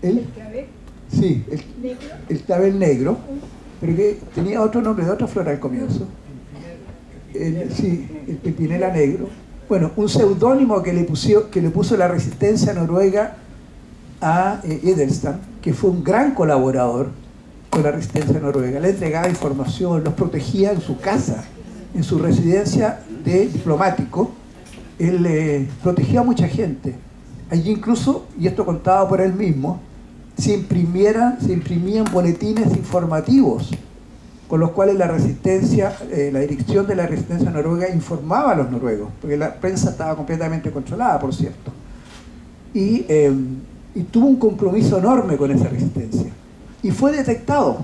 ¿El clavel? Sí, ¿Negro? el clavel negro, pero que tenía otro nombre de otra flor al comienzo. Sí, el pepinela negro. Bueno, un seudónimo que le puso la resistencia noruega a Edelstam, que fue un gran colaborador con la resistencia noruega. Le entregaba información, los protegía en su casa, en su residencia de diplomático. Él protegía a mucha gente. Allí incluso, y esto contado por él mismo, se imprimían boletines informativos con los cuales la resistencia, la dirección de la resistencia noruega informaba a los noruegos, porque la prensa estaba completamente controlada, por cierto. Y tuvo un compromiso enorme con esa resistencia. Y fue detectado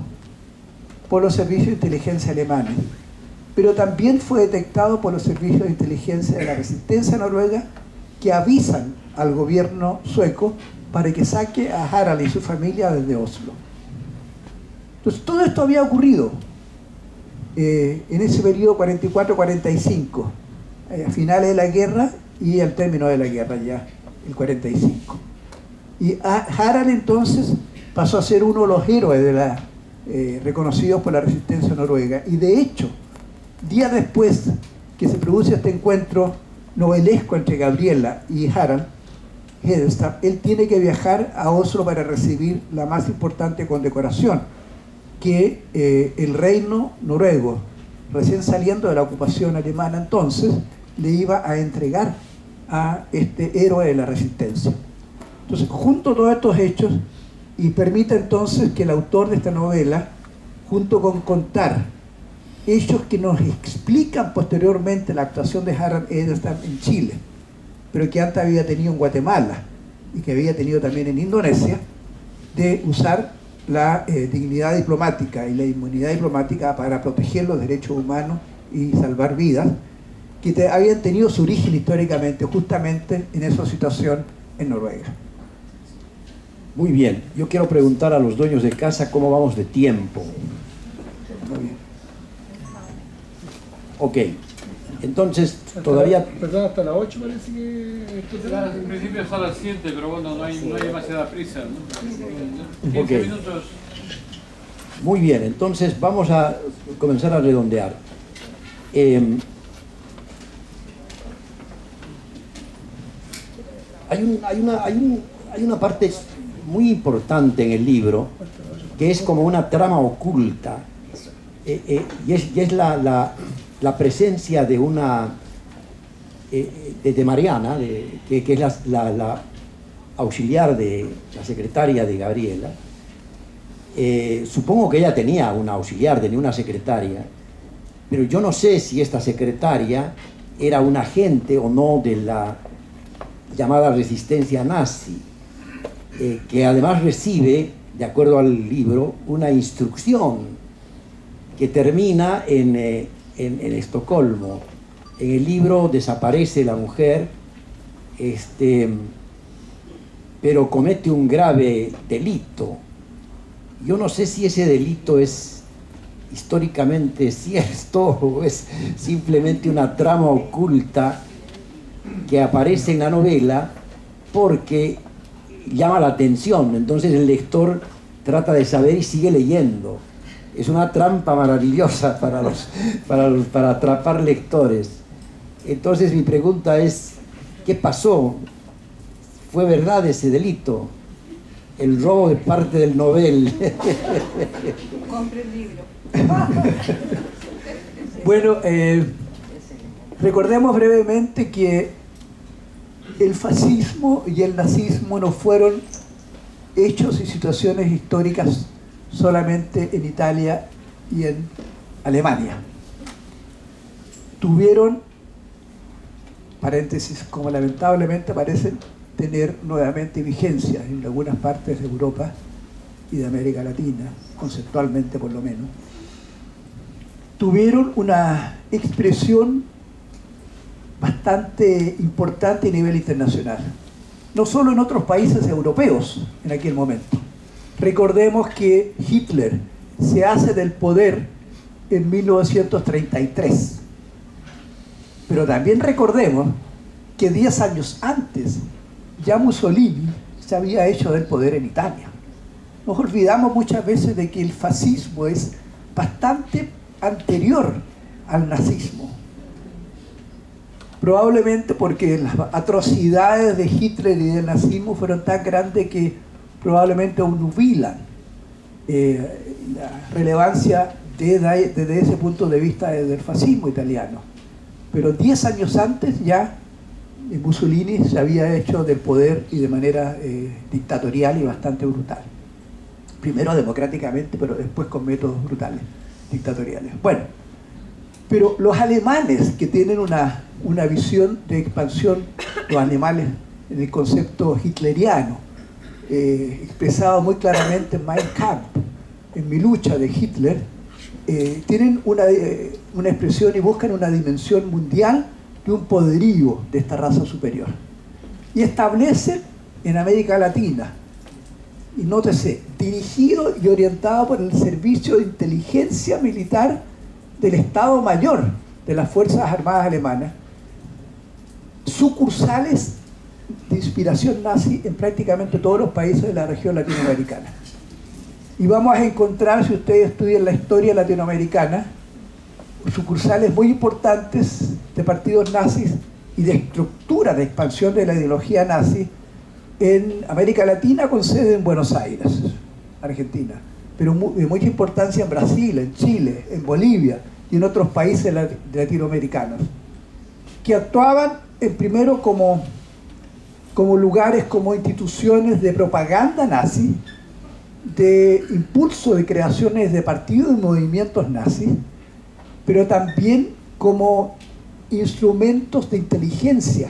por los servicios de inteligencia alemanes, pero también fue detectado por los servicios de inteligencia de la resistencia noruega, que avisan al gobierno sueco para que saque a Harald y su familia desde Oslo. Entonces todo esto había ocurrido en ese periodo 44-45, a finales de la guerra y al término de la guerra ya, el 45. Y Harald entonces pasó a ser uno de los héroes reconocidos por la resistencia noruega. Y de hecho, días después que se produce este encuentro novelesco entre Gabriela y Harald Edelstam, él tiene que viajar a Oslo para recibir la más importante condecoración que el reino noruego, recién saliendo de la ocupación alemana entonces, le iba a entregar a este héroe de la resistencia. Entonces, junto a todos estos hechos, y permite entonces que el autor de esta novela, junto con contar hechos que nos explican posteriormente la actuación de Harald Edelstam en Chile, pero que antes había tenido en Guatemala y que había tenido también en Indonesia, de usar la dignidad diplomática y la inmunidad diplomática para proteger los derechos humanos y salvar vidas, que habían tenido su origen históricamente justamente en esa situación en Noruega. Muy bien, yo quiero preguntar a los dueños de casa cómo vamos de tiempo. Muy bien. Ok, entonces todavía... Perdón, hasta las 8 parece que... En principio es a las 7, pero bueno, no hay demasiada prisa, ¿no? 15 Ok. minutos. Muy bien, entonces vamos a comenzar a redondear. Hay una parte muy importante en el libro que es como una trama oculta y es la presencia de una de Mariana, que es la auxiliar de la secretaria de Gabriela. Supongo que ella tenía una auxiliar, tenía una secretaria, pero yo no sé si esta secretaria era un agente o no de la llamada resistencia nazi, que además recibe, de acuerdo al libro, una instrucción que termina en Estocolmo. En el libro desaparece la mujer, pero comete un grave delito. Yo no sé si ese delito es históricamente cierto o es simplemente una trama oculta que aparece en la novela porque llama la atención. Entonces el lector trata de saber y sigue leyendo. Es una trampa maravillosa para atrapar lectores. Entonces mi pregunta es, ¿qué pasó? ¿Fue verdad ese delito? El robo de parte del Nobel. Compre el libro. Bueno, recordemos brevemente que el fascismo y el nazismo no fueron hechos y situaciones históricas solamente en Italia y en Alemania. Tuvieron, paréntesis, como lamentablemente parecen tener nuevamente vigencia en algunas partes de Europa y de América Latina, conceptualmente por lo menos, tuvieron una expresión bastante importante a nivel internacional, no solo en otros países europeos en aquel momento. Recordemos que Hitler se hace del poder en 1933, pero también recordemos que 10 años antes ya Mussolini se había hecho del poder en Italia. Nos olvidamos muchas veces de que el fascismo es bastante anterior al nazismo. Probablemente porque las atrocidades de Hitler y del nazismo fueron tan grandes que probablemente obnubilan la relevancia desde ese punto de vista del fascismo italiano. Pero 10 años antes ya Mussolini se había hecho del poder y de manera dictatorial y bastante brutal. Primero democráticamente, pero después con métodos brutales, dictatoriales. Bueno, pero los alemanes que tienen una visión de expansión, los alemanes en el concepto hitleriano, expresado muy claramente en Mein Kampf, en Mi lucha de Hitler, tienen una expresión y buscan una dimensión mundial de un poderío de esta raza superior. Y establecen en América Latina, y nótese, dirigido y orientado por el Servicio de Inteligencia Militar del Estado Mayor de las Fuerzas Armadas Alemanas, sucursales de inspiración nazi en prácticamente todos los países de la región latinoamericana. Y vamos a encontrar, si ustedes estudian la historia latinoamericana, sucursales muy importantes de partidos nazis y de estructura de expansión de la ideología nazi en América Latina, con sede en Buenos Aires, Argentina, pero de mucha importancia en Brasil, en Chile, en Bolivia y en otros países latinoamericanos, que actuaban primero como lugares, como instituciones de propaganda nazi, de impulso de creaciones de partidos y movimientos nazis, pero también como instrumentos de inteligencia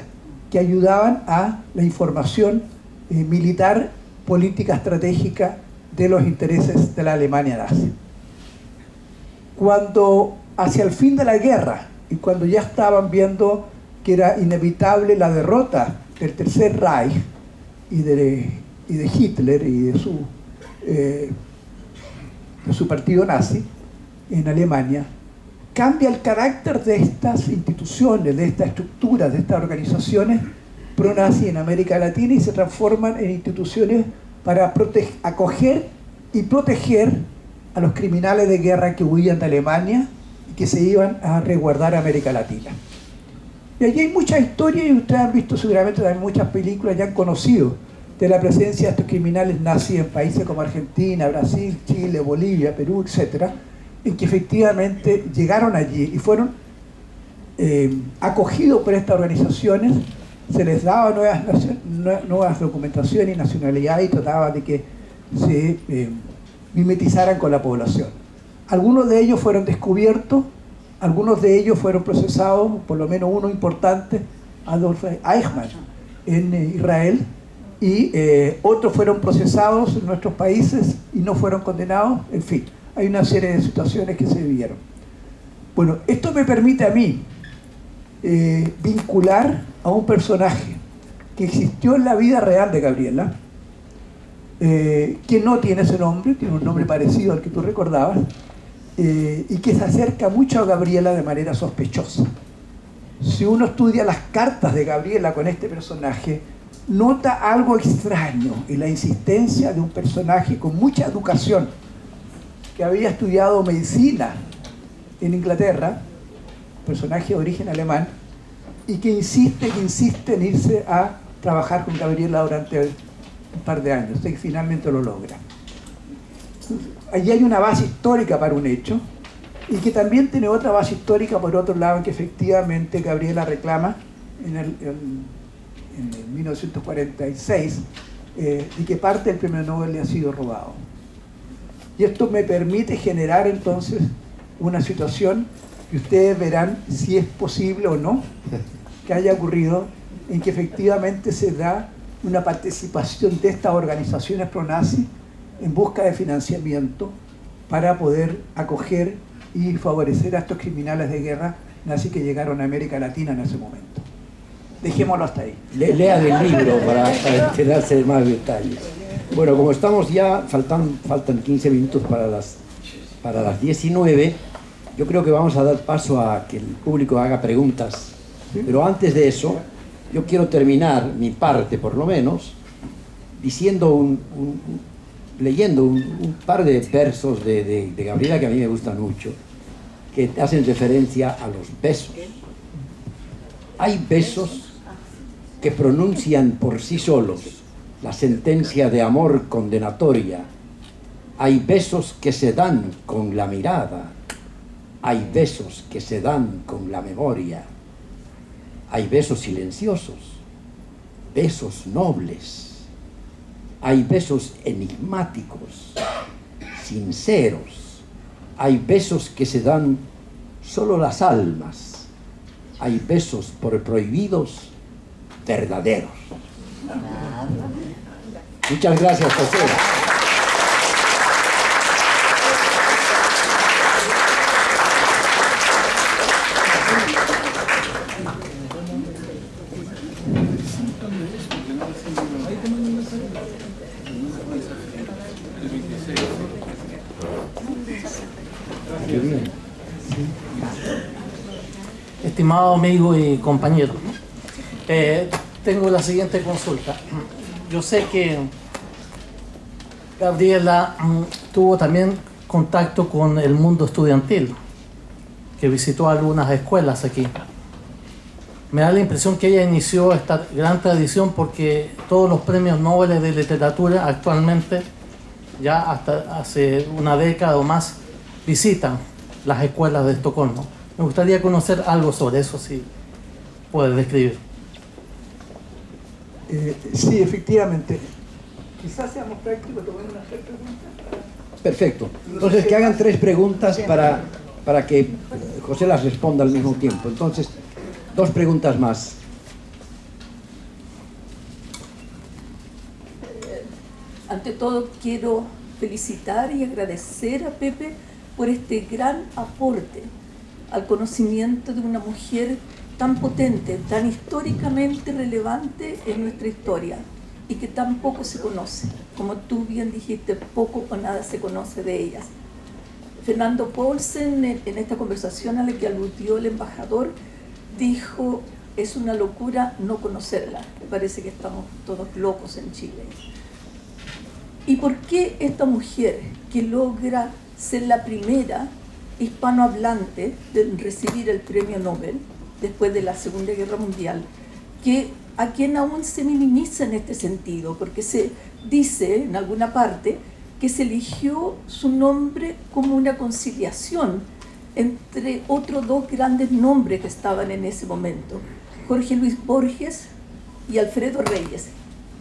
que ayudaban a la información militar, política estratégica de los intereses de la Alemania nazi. Cuando hacia el fin de la guerra y cuando ya estaban viendo que era inevitable la derrota del Tercer Reich y de Hitler y de su partido nazi en Alemania, cambia el carácter de estas instituciones, de estas estructuras, de estas organizaciones pro-nazi en América Latina y se transforman en instituciones para acoger y proteger a los criminales de guerra que huían de Alemania y que se iban a resguardar a América Latina. Y allí hay muchas historias y ustedes han visto seguramente también muchas películas, ya han conocido de la presencia de estos criminales nazis en países como Argentina, Brasil, Chile, Bolivia, Perú, etcétera, en que efectivamente llegaron allí y fueron acogidos por estas organizaciones, se les daba nuevas documentaciones y nacionalidades y trataba de que se mimetizaran con la población. Algunos de ellos fueron descubiertos, algunos de ellos fueron procesados, por lo menos uno importante, Adolf Eichmann, en Israel, y otros fueron procesados en nuestros países y no fueron condenados, en fin. Hay una serie de situaciones que se vivieron. Bueno, esto me permite a mí vincular a un personaje que existió en la vida real de Gabriela, que no tiene ese nombre, tiene un nombre parecido al que tú recordabas, y que se acerca mucho a Gabriela de manera sospechosa. Si uno estudia las cartas de Gabriela con este personaje, nota algo extraño en la insistencia de un personaje con mucha educación, que había estudiado medicina en Inglaterra, personaje de origen alemán, y que insiste en irse a trabajar con Gabriela durante un par de años, y finalmente lo logra. Allí hay una base histórica para un hecho, y que también tiene otra base histórica por otro lado, en que efectivamente Gabriela reclama en 1946 y que parte del premio Nobel le ha sido robado. Y esto me permite generar entonces una situación que ustedes verán si es posible o no que haya ocurrido, en que efectivamente se da una participación de estas organizaciones pro-nazi en busca de financiamiento para poder acoger y favorecer a estos criminales de guerra nazi que llegaron a América Latina en ese momento. Dejémoslo hasta ahí. Lean el libro para enterarse de más detalles. Bueno, como estamos ya, faltan 15 minutos para las 19, yo creo que vamos a dar paso a que el público haga preguntas. Pero antes de eso, yo quiero terminar mi parte, por lo menos, diciendo leyendo un par de versos de Gabriela que a mí me gustan mucho, que hacen referencia a los besos. Hay besos que pronuncian por sí solos la sentencia de amor condenatoria. Hay besos que se dan con la mirada. Hay besos que se dan con la memoria. Hay besos silenciosos, besos nobles. Hay besos enigmáticos, sinceros. Hay besos que se dan solo las almas. Hay besos por prohibidos, verdaderos. Muchas gracias, José. Estimado amigo y compañero, tengo la siguiente consulta. Yo sé que Gabriela tuvo también contacto con el mundo estudiantil, que visitó algunas escuelas aquí. Me da la impresión que ella inició esta gran tradición porque todos los premios Nobel de literatura actualmente, ya hasta hace una década o más, visitan las escuelas de Estocolmo. Me gustaría conocer algo sobre eso, si puede describir. Sí, efectivamente. Quizás seamos prácticos, tomando unas 3 preguntas. Perfecto. Entonces, que hagan 3 preguntas para que José las responda al mismo tiempo. Entonces, 2 preguntas más. Ante todo, quiero felicitar y agradecer a Pepe por este gran aporte al conocimiento de una mujer tan potente, tan históricamente relevante en nuestra historia y que tan poco se conoce. Como tú bien dijiste, poco o nada se conoce de ellas. Fernando Paulsen, en esta conversación a la que aludió el embajador, dijo: es una locura no conocerla. Me parece que estamos todos locos en Chile. ¿Y por qué esta mujer, que logra ser la primera hispanohablante de recibir el premio Nobel después de la Segunda Guerra Mundial, a quien aún se minimiza en este sentido, porque se dice en alguna parte que se eligió su nombre como una conciliación entre otros 2 grandes nombres que estaban en ese momento, Jorge Luis Borges y Alfredo Reyes,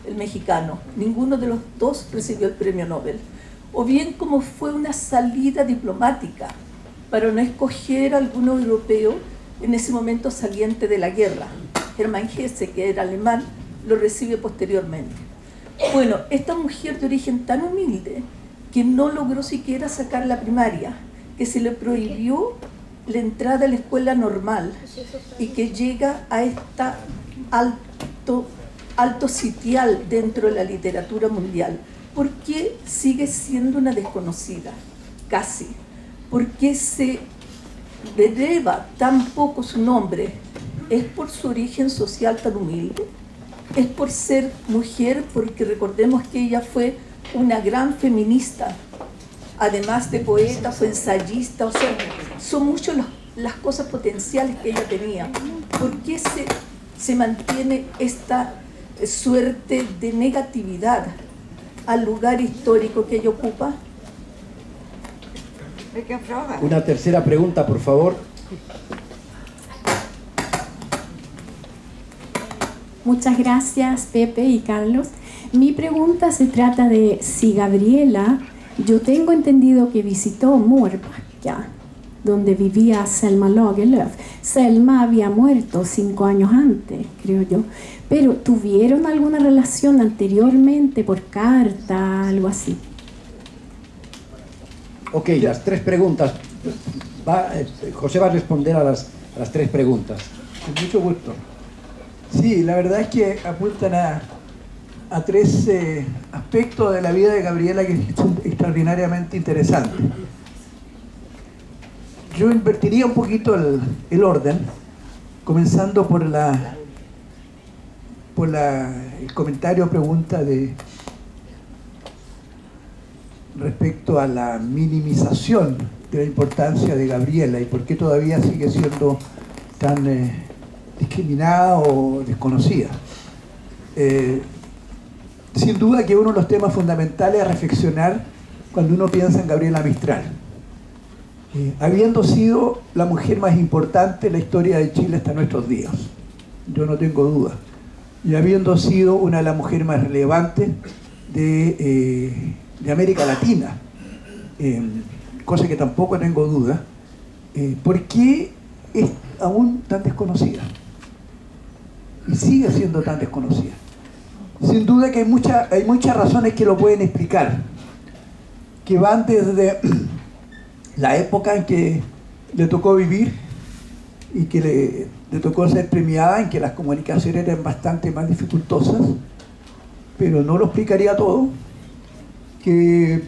el mexicano? Ninguno de los 2 recibió el premio Nobel. O bien como fue una salida diplomática para no escoger a algún europeo en ese momento saliente de la guerra. Hermann Hesse, que era alemán, lo recibe posteriormente. Bueno, esta mujer de origen tan humilde que no logró siquiera sacar la primaria, que se le prohibió la entrada a la escuela normal y que llega a esta alto sitial dentro de la literatura mundial, ¿por qué sigue siendo una desconocida? Casi. ¿Por qué se eleva tan poco su nombre? ¿Es por su origen social tan humilde? ¿Es por ser mujer? Porque recordemos que ella fue una gran feminista. Además de poeta, fue ensayista. O sea, son muchas las cosas potenciales que ella tenía. ¿Por qué se mantiene esta suerte de negatividad al lugar histórico que ella ocupa? Una tercera pregunta, por favor. Muchas gracias, Pepe y Carlos. Mi pregunta se trata de si Gabriela, yo tengo entendido que visitó Mårbacka, donde vivía Selma Lagerlöf. Selma había muerto 5 años antes, creo yo. Pero ¿tuvieron alguna relación anteriormente por carta, algo así? Ok, las 3 preguntas. José va a responder a las 3 preguntas. Con mucho gusto. Sí, la verdad es que apuntan a tres aspectos de la vida de Gabriela que son extraordinariamente interesantes. Yo invertiría un poquito el orden, comenzando por el comentario o pregunta respecto a la minimización de la importancia de Gabriela y por qué todavía sigue siendo tan discriminada o desconocida. Sin duda que uno de los temas fundamentales a reflexionar cuando uno piensa en Gabriela Mistral. Habiendo sido la mujer más importante en la historia de Chile hasta nuestros días, yo no tengo duda, y habiendo sido una de las mujeres más relevantes de América Latina, cosa que tampoco tengo duda, ¿por qué es aún tan desconocida? Y sigue siendo tan desconocida. Sin duda que hay muchas razones que lo pueden explicar, que van desde la época en que le tocó vivir y que le tocó ser premiada, en que las comunicaciones eran bastante más dificultosas, pero no lo explicaría todo, que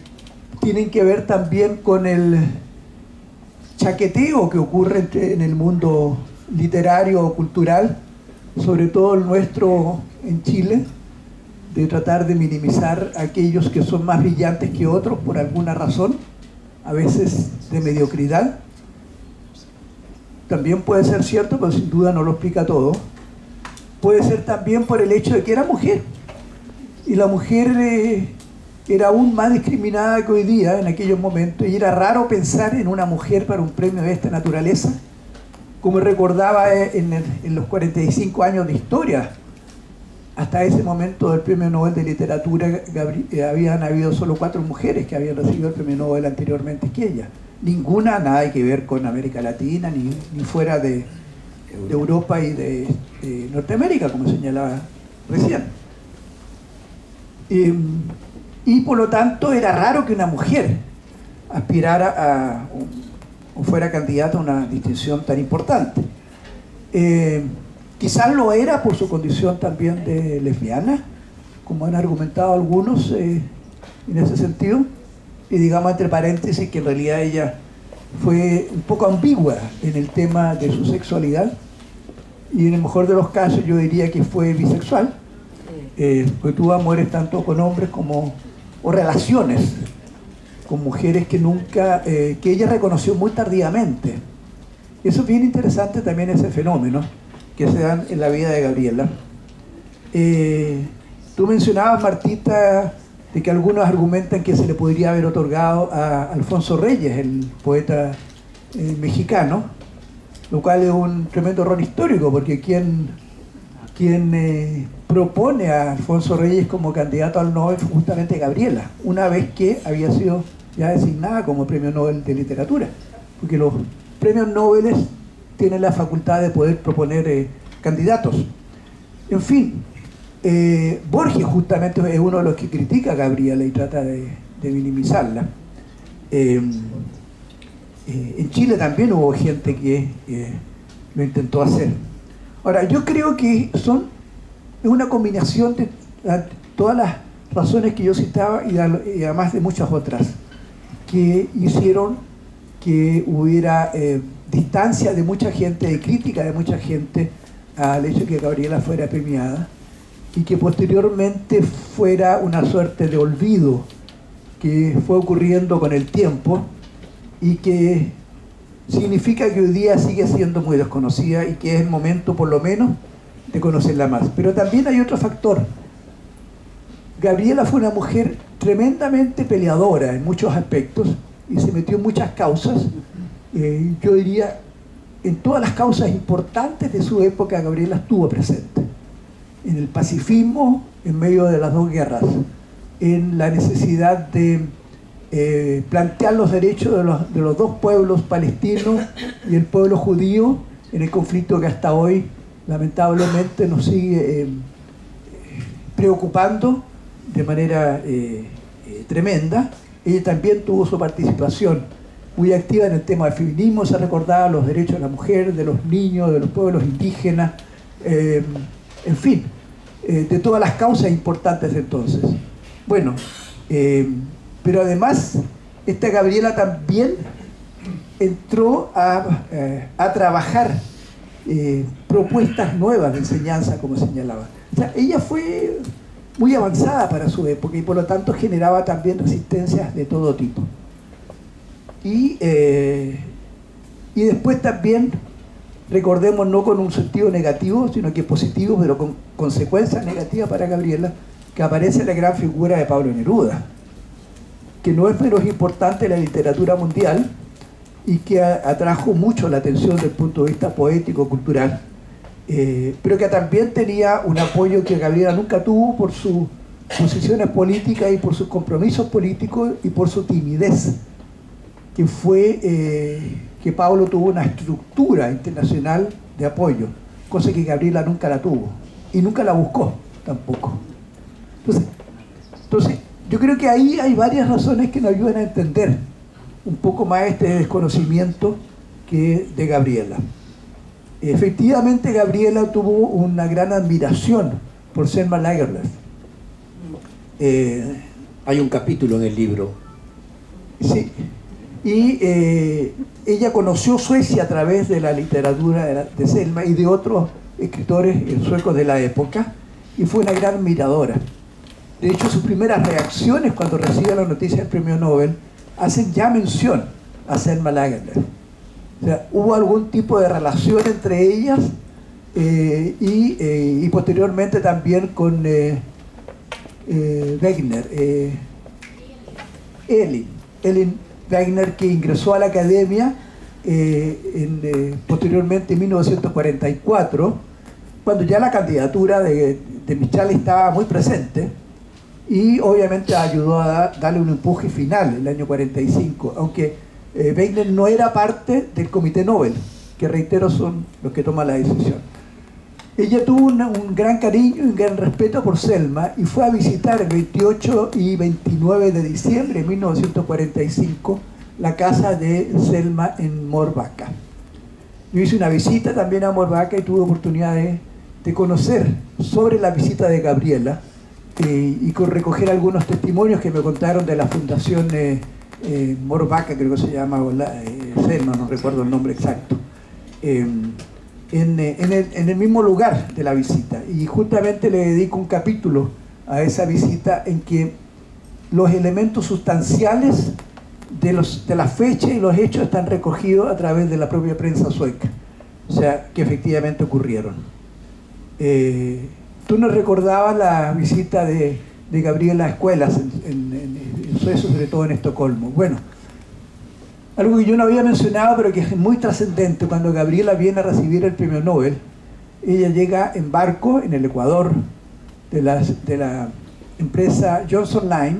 tienen que ver también con el chaqueteo que ocurre en el mundo literario o cultural, sobre todo el nuestro en Chile, de tratar de minimizar a aquellos que son más brillantes que otros por alguna razón, a veces de mediocridad. También puede ser cierto, pero sin duda no lo explica todo. Puede ser también por el hecho de que era mujer, y la mujer era aún más discriminada que hoy día en aquellos momentos, y era raro pensar en una mujer para un premio de esta naturaleza, como recordaba en los 45 años de historia. Hasta ese momento del Premio Nobel de Literatura habían habido solo 4 mujeres que habían recibido el Premio Nobel anteriormente que ella. Ninguna nada que ver con América Latina, ni fuera de Europa y de Norteamérica, como señalaba recién. Y por lo tanto era raro que una mujer aspirara o fuera candidata a una distinción tan importante. Quizás lo era por su condición también de lesbiana, como han argumentado algunos en ese sentido, y digamos entre paréntesis que en realidad ella fue un poco ambigua en el tema de su sexualidad, y en el mejor de los casos yo diría que fue bisexual, porque tuvo amores tanto con hombres o relaciones con mujeres que ella reconoció muy tardíamente. Eso es bien interesante también, ese fenómeno que se dan en la vida de Gabriela. Tú mencionabas, Martita, de que algunos argumentan que se le podría haber otorgado a Alfonso Reyes, el poeta mexicano, lo cual es un tremendo error histórico, porque quien propone a Alfonso Reyes como candidato al Nobel fue justamente Gabriela, una vez que había sido ya designada como Premio Nobel de Literatura, porque los premios Nobel tienen la facultad de poder proponer candidatos. En fin, Borges justamente es uno de los que critica a Gabriela y trata de minimizarla. En Chile también hubo gente que lo intentó hacer. Ahora, yo creo que es una combinación de todas las razones que yo citaba y además de muchas otras que hicieron que hubiera distancia de mucha gente, de crítica de mucha gente al hecho de que Gabriela fuera premiada, y que posteriormente fuera una suerte de olvido que fue ocurriendo con el tiempo y que significa que hoy día sigue siendo muy desconocida y que es el momento por lo menos de conocerla más. Pero también hay otro factor. Gabriela fue una mujer tremendamente peleadora en muchos aspectos y se metió en muchas causas. Yo diría, en todas las causas importantes de su época, Gabriela estuvo presente. En el pacifismo, en medio de las 2 guerras, en la necesidad de plantear los derechos de los 2 pueblos palestinos y el pueblo judío en el conflicto que hasta hoy lamentablemente nos sigue preocupando de manera tremenda. Ella también tuvo su participación muy activa en el tema del feminismo, se recordaba los derechos de la mujer, de los niños, de los pueblos indígenas, en fin, de todas las causas importantes de entonces. Bueno, pero además, esta Gabriela también entró a trabajar propuestas nuevas de enseñanza, como señalaba. O sea, ella fue muy avanzada para su época y por lo tanto generaba también resistencias de todo tipo. Y después también, recordemos, no con un sentido negativo, sino que positivo, pero con consecuencias negativas para Gabriela, que aparece la gran figura de Pablo Neruda, que no es menos importante en la literatura mundial y que atrajo mucho la atención desde el punto de vista poético, cultural, pero que también tenía un apoyo que Gabriela nunca tuvo por sus posiciones políticas y por sus compromisos políticos y por su timidez, que fue que Pablo tuvo una estructura internacional de apoyo, cosa que Gabriela nunca la tuvo y nunca la buscó tampoco. Entonces yo creo que ahí hay varias razones que nos ayudan a entender un poco más este desconocimiento de Gabriela. Efectivamente, Gabriela tuvo una gran admiración por Selma Lagerlöf. Hay un capítulo en el libro. Sí, y ella conoció Suecia a través de la literatura de Selma y de otros escritores suecos de la época, y fue una gran admiradora. De hecho, sus primeras reacciones cuando recibe la noticia del premio Nobel hacen ya mención a Selma Lagerlöf. O sea, hubo algún tipo de relación entre ellas y posteriormente también con Wegener, Elin Wegener, que ingresó a la academia posteriormente en 1944, cuando ya la candidatura de Michalli estaba muy presente, y obviamente ayudó a darle un empuje final el año 45, aunque Wegener no era parte del Comité Nobel, que reitero son los que toman la decisión. Ella tuvo un gran cariño y un gran respeto por Selma y fue a visitar el 28 y 29 de diciembre de 1945 la casa de Selma en Mårbacka. Yo hice una visita también a Mårbacka y tuve oportunidad de conocer sobre la visita de Gabriela y con recoger algunos testimonios que me contaron de la fundación Mårbacka, creo que se llama, Selma, no recuerdo el nombre exacto, en el mismo lugar de la visita. Y justamente le dedico un capítulo a esa visita en que los elementos sustanciales de la fecha y los hechos están recogidos a través de la propia prensa sueca, o sea, que efectivamente ocurrieron. Tú nos recordabas la visita de Gabriela a escuelas en Suecia, sobre todo en Estocolmo. Bueno, algo que yo no había mencionado, pero que es muy trascendente: cuando Gabriela viene a recibir el premio Nobel, ella llega en barco en el Ecuador de la empresa Johnson Line,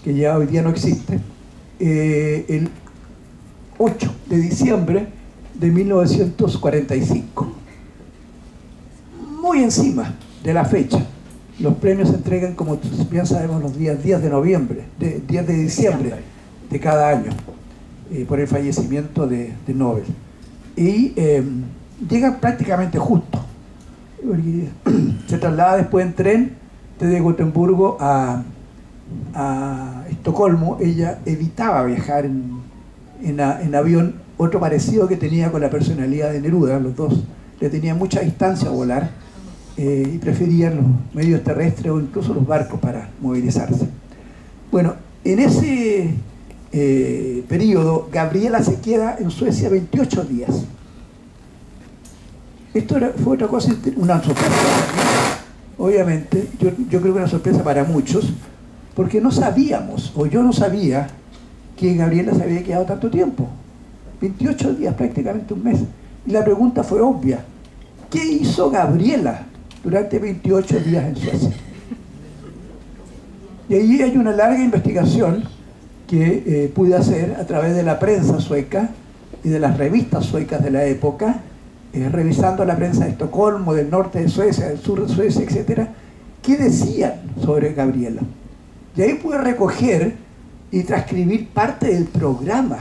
que ya hoy día no existe, el 8 de diciembre de 1945. Muy encima de la fecha. Los premios se entregan, como bien sabemos, los días 10 de noviembre, 10 de diciembre de cada año, por el fallecimiento de Nobel. Y llega prácticamente justo. Se traslada después en tren desde Gotemburgo a Estocolmo. Ella evitaba viajar en avión, otro parecido que tenía con la personalidad de Neruda. Los dos le tenían mucha distancia a volar y preferían los medios terrestres o incluso los barcos para movilizarse. Bueno, en ese periodo Gabriela se queda en Suecia 28 días. Esto fue otra cosa, una sorpresa para mí, obviamente. Yo creo que una sorpresa para muchos, porque no sabíamos, o yo no sabía, que Gabriela se había quedado tanto tiempo. 28 días, prácticamente un mes. Y la pregunta fue obvia: ¿qué hizo Gabriela durante 28 días en Suecia? Y ahí hay una larga investigación que pude hacer a través de la prensa sueca y de las revistas suecas de la época, revisando la prensa de Estocolmo, del norte de Suecia, del sur de Suecia, etc., qué decían sobre Gabriela. Y ahí pude recoger y transcribir parte del programa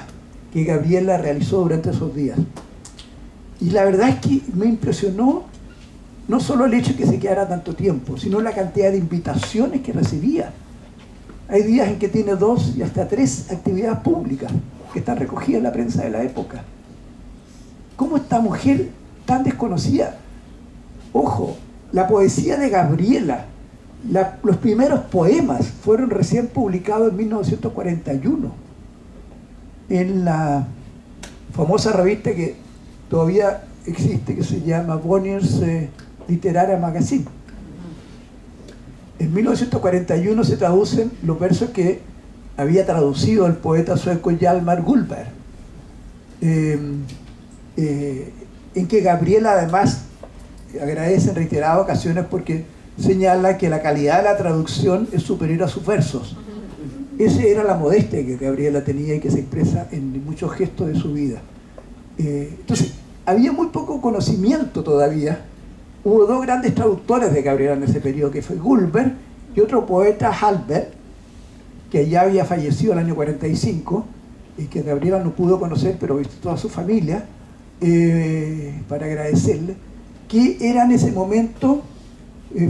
que Gabriela realizó durante esos días. Y la verdad es que me impresionó no solo el hecho de que se quedara tanto tiempo, sino la cantidad de invitaciones que recibía. Hay días en que tiene 2 y hasta 3 actividades públicas que están recogidas en la prensa de la época. ¿Cómo esta mujer tan desconocida? Ojo, la poesía de Gabriela, los primeros poemas fueron recién publicados en 1941 en la famosa revista que todavía existe, que se llama Bonnier's Literaria Magazine. En 1941 se traducen los versos que había traducido el poeta sueco Hjalmar Gullberg, en que Gabriela además agradece en reiteradas ocasiones porque señala que la calidad de la traducción es superior a sus versos. Esa era la modestia que Gabriela tenía y que se expresa en muchos gestos de su vida. Entonces, había muy poco conocimiento todavía. Hubo 2 grandes traductores de Gabriela en ese periodo, que fue Gullberg y otro poeta, Hallberg, que ya había fallecido en el año 45 y que Gabriela no pudo conocer, pero visitó a su familia para agradecerle, que era en ese momento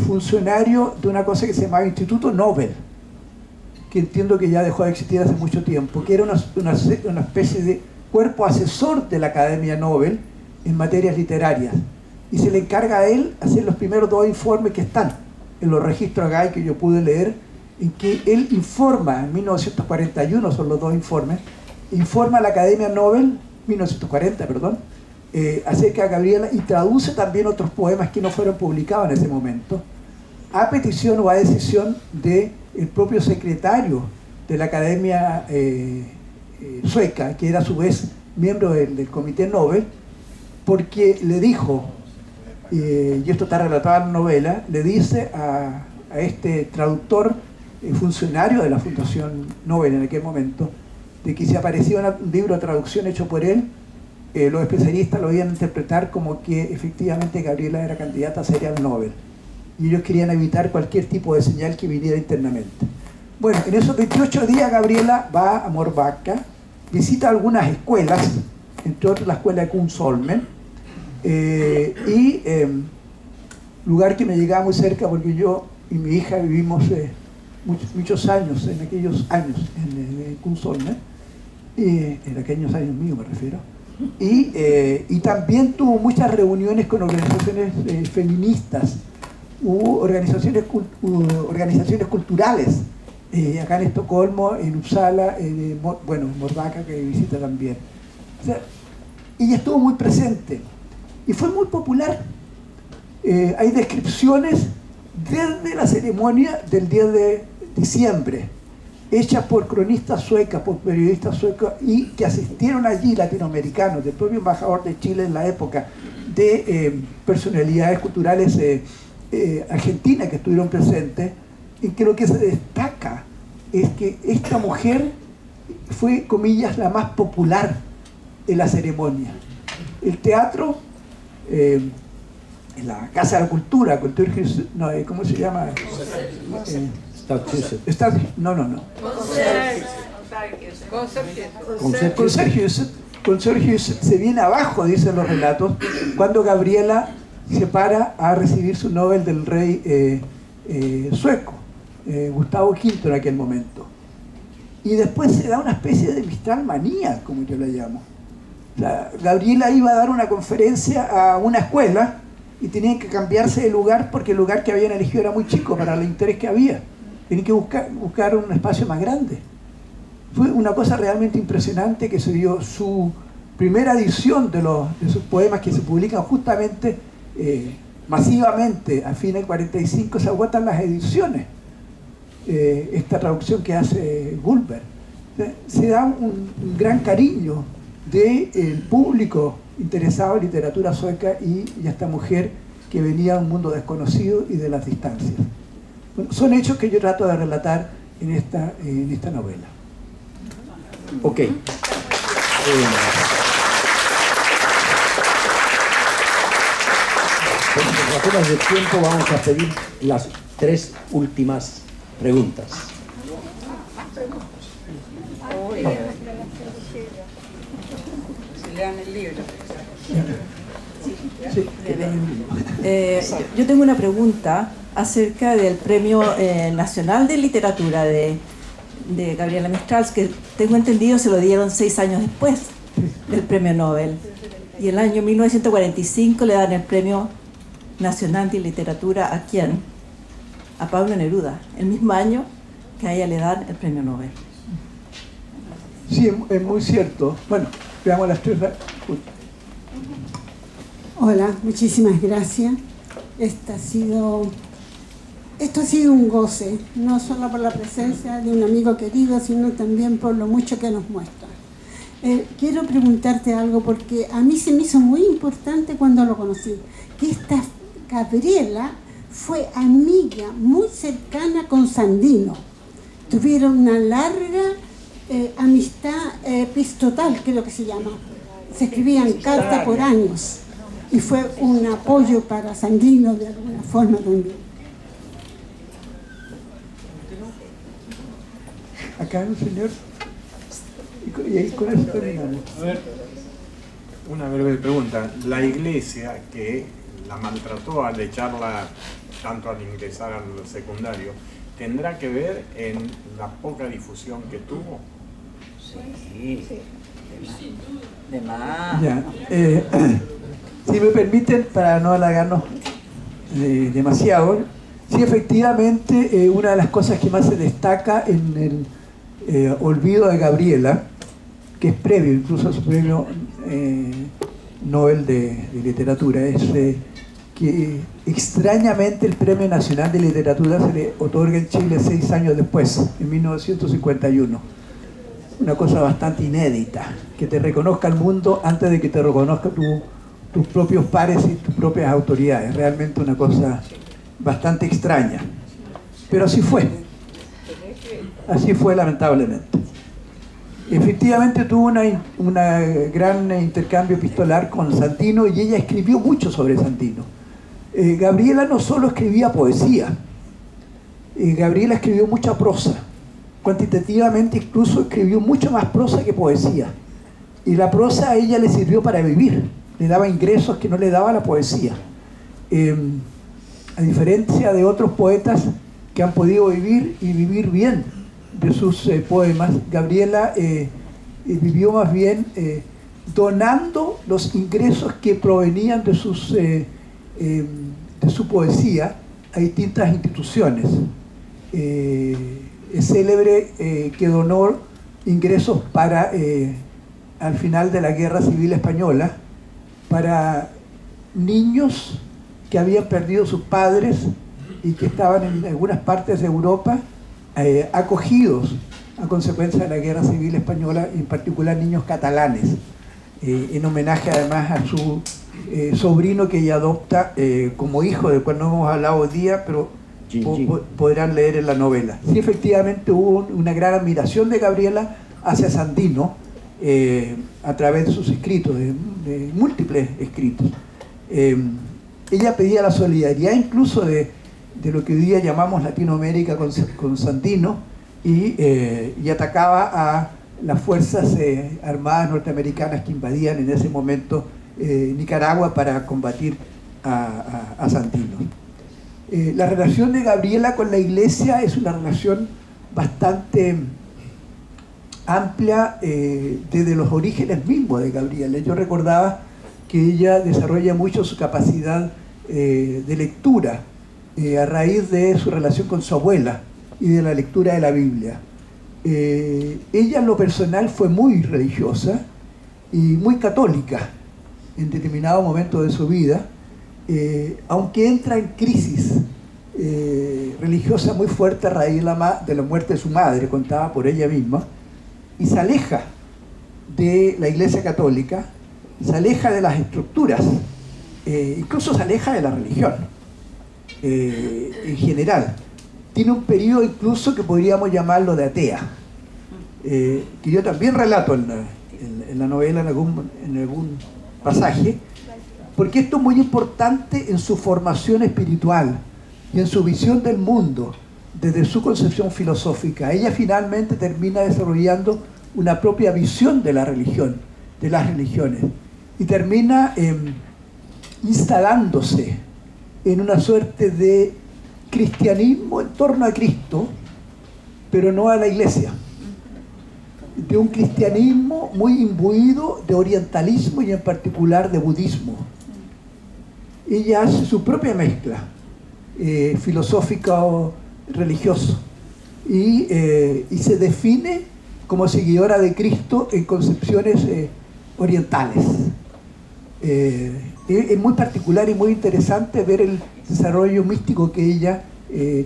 funcionario de una cosa que se llamaba Instituto Nobel, que entiendo que ya dejó de existir hace mucho tiempo, que era una especie de cuerpo asesor de la Academia Nobel en materias literarias, y se le encarga a él hacer los primeros 2 informes que están en los registros acá y que yo pude leer, en que él informa, en 1941 son los 2 informes, informa a la Academia Nobel, 1940, perdón, acerca de Gabriela, y traduce también otros poemas que no fueron publicados en ese momento, a petición o a decisión del propio secretario de la Academia sueca, que era a su vez miembro del Comité Nobel, porque le dijo, y esto está relatado en la novela, le dice a este traductor, funcionario de la Fundación Nobel en aquel momento, de que si aparecía un libro de traducción hecho por él, los especialistas lo iban a interpretar como que efectivamente Gabriela era candidata seria al Nobel, y ellos querían evitar cualquier tipo de señal que viniera internamente. Bueno, en esos 28 días Gabriela va a Mårbacka, visita algunas escuelas, entre otras la escuela de Kungsholmen, lugar que me llegaba muy cerca porque yo y mi hija vivimos muchos años, en aquellos años, en Kungsholmen, en aquellos años míos me refiero, y también tuvo muchas reuniones con organizaciones feministas, hubo organizaciones culturales, acá en Estocolmo, en Uppsala, bueno, en Mårbacka, que visita también. O sea, ella estuvo muy presente y fue muy popular. Hay descripciones desde la ceremonia del 10 de diciembre, hechas por cronistas suecas, por periodistas suecos, y que asistieron allí latinoamericanos, del propio embajador de Chile en la época, de personalidades culturales argentinas que estuvieron presentes, en que lo que se destaca es que esta mujer fue, comillas, la más popular en la ceremonia. El teatro, en la Casa de la Cultura, no, ¿cómo se llama? Consergius se viene abajo, dicen los relatos, cuando Gabriela se para a recibir su Nobel del rey sueco, Gustavo V en aquel momento. Y después se da una especie de Mistral manía, como yo la llamo. Gabriela iba a dar una conferencia a una escuela y tenían que cambiarse de lugar porque el lugar que habían elegido era muy chico para el interés que había. Tenían que buscar un espacio más grande. Fue una cosa realmente impresionante que se dio. Su primera edición de sus poemas, que se publican justamente masivamente a fines del 45, se agotan las ediciones. Esta traducción que hace Gullberg. Se da un gran cariño del público interesado en literatura sueca y esta mujer que venía de un mundo desconocido y de las distancias. Bueno, son hechos que yo trato de relatar en esta novela. Ok. Por razones de tiempo vamos a pedir las 3 últimas preguntas. Lean el libro. Sí, Yo tengo una pregunta acerca del Premio Nacional de Literatura de Gabriela Mistral, que tengo entendido se lo dieron 6 años después del Premio Nobel. Y el año 1945 le dan el Premio Nacional de Literatura ¿a quién? A Pablo Neruda, el mismo año que a ella le dan el Premio Nobel. Sí, es muy cierto. Bueno, veamos las tres. Hola, muchísimas gracias. Esto ha sido un goce, no solo por la presencia de un amigo querido, sino también por lo mucho que nos muestra. Quiero preguntarte algo porque a mí se me hizo muy importante cuando lo conocí, que esta Gabriela fue amiga muy cercana con Sandino. Tuvieron una larga amistad epistotal, creo que se llama. Se escribían cartas por años y fue un apoyo para Sandino de alguna forma también. Acá un señor. Y ahí con eso terminamos. A ver, Una breve pregunta. La iglesia que la maltrató al echarla tanto al ingresar al secundario, ¿tendrá que ver en la poca difusión que tuvo? Sí, de más. Ya, si me permiten, para no alargarnos demasiado, sí, efectivamente, una de las cosas que más se destaca en el olvido de Gabriela, que es previo incluso a su premio Nobel de Literatura, es que extrañamente el Premio Nacional de Literatura se le otorga en Chile 6 años después, en 1951. Una cosa bastante inédita, que te reconozca el mundo antes de que te reconozca tus propios pares y tus propias autoridades. Realmente una cosa bastante extraña. Pero así fue. Así fue, lamentablemente. Efectivamente tuvo un gran intercambio epistolar con Sandino y ella escribió mucho sobre Sandino. Gabriela no solo escribía poesía, Gabriela escribió mucha prosa. Cuantitativamente incluso escribió mucho más prosa que poesía. Y la prosa a ella le sirvió para vivir, le daba ingresos que no le daba la poesía. A diferencia de otros poetas que han podido vivir y vivir bien de sus poemas, Gabriela vivió más bien donando los ingresos que provenían de su poesía a distintas instituciones. Es célebre que donó ingresos para, al final de la Guerra Civil Española, para niños que habían perdido sus padres y que estaban en algunas partes de Europa acogidos a consecuencia de la Guerra Civil Española, en particular niños catalanes, en homenaje además a su sobrino que ella adopta como hijo, del cual no hemos hablado hoy día, pero podrán leer en la novela. Sí, efectivamente hubo una gran admiración de Gabriela hacia Sandino a través de sus escritos, de múltiples escritos. Ella pedía la solidaridad incluso de lo que hoy día llamamos Latinoamérica con Sandino y atacaba a las fuerzas armadas norteamericanas que invadían en ese momento Nicaragua para combatir a Sandino. La relación de Gabriela con la iglesia es una relación bastante amplia desde los orígenes mismos de Gabriela. Yo recordaba que ella desarrolla mucho su capacidad de lectura a raíz de su relación con su abuela y de la lectura de la Biblia. Ella en lo personal fue muy religiosa y muy católica en determinado momento de su vida, aunque entra en crisis religiosa muy fuerte a raíz de la muerte de su madre, contada por ella misma, y se aleja de la Iglesia Católica, se aleja de las estructuras, incluso se aleja de la religión en general. Tiene un periodo incluso que podríamos llamarlo de atea, que yo también relato en la novela en algún pasaje, porque esto es muy importante en su formación espiritual y en su visión del mundo desde su concepción filosófica. Ella finalmente termina desarrollando una propia visión de la religión, de las religiones, y termina instalándose en una suerte de cristianismo en torno a Cristo, pero no a la iglesia, de un cristianismo muy imbuido de orientalismo y en particular de budismo. Ella hace su propia mezcla filosófica o religiosa y se define como seguidora de Cristo en concepciones orientales. Es muy particular y muy interesante ver el desarrollo místico que ella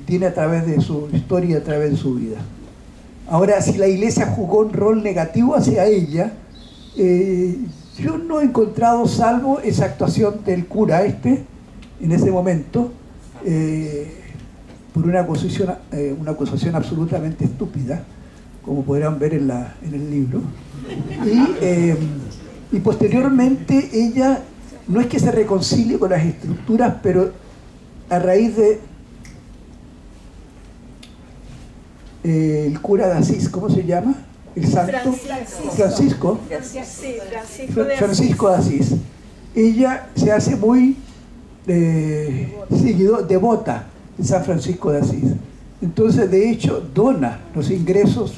tiene a través de su historia y a través de su vida. Ahora, si la iglesia jugó un rol negativo hacia ella, yo no he encontrado, salvo esa actuación del cura en ese momento, por una acusación absolutamente estúpida, como podrán ver en el libro. Y posteriormente ella no es que se reconcilie con las estructuras, pero a raíz de el cura de Asís, ¿cómo se llama? El santo Francisco de Asís. Ella se hace muy devota de San Francisco de Asís. Entonces, de hecho, dona los ingresos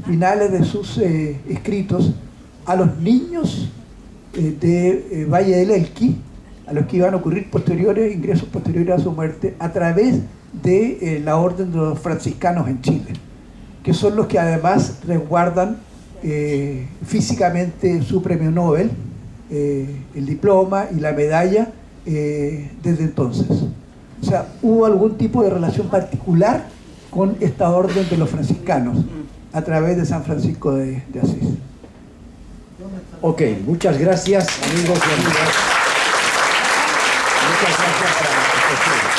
finales de sus escritos a los niños de Valle del Elqui, a los que iban a ocurrir ingresos posteriores a su muerte, a través de la Orden de los Franciscanos en Chile, que son los que además resguardan físicamente su premio Nobel, el diploma y la medalla desde entonces. O sea, hubo algún tipo de relación particular con esta Orden de los Franciscanos a través de San Francisco de Asís. Ok, muchas gracias, amigos y amigas. Muchas gracias a la profesora.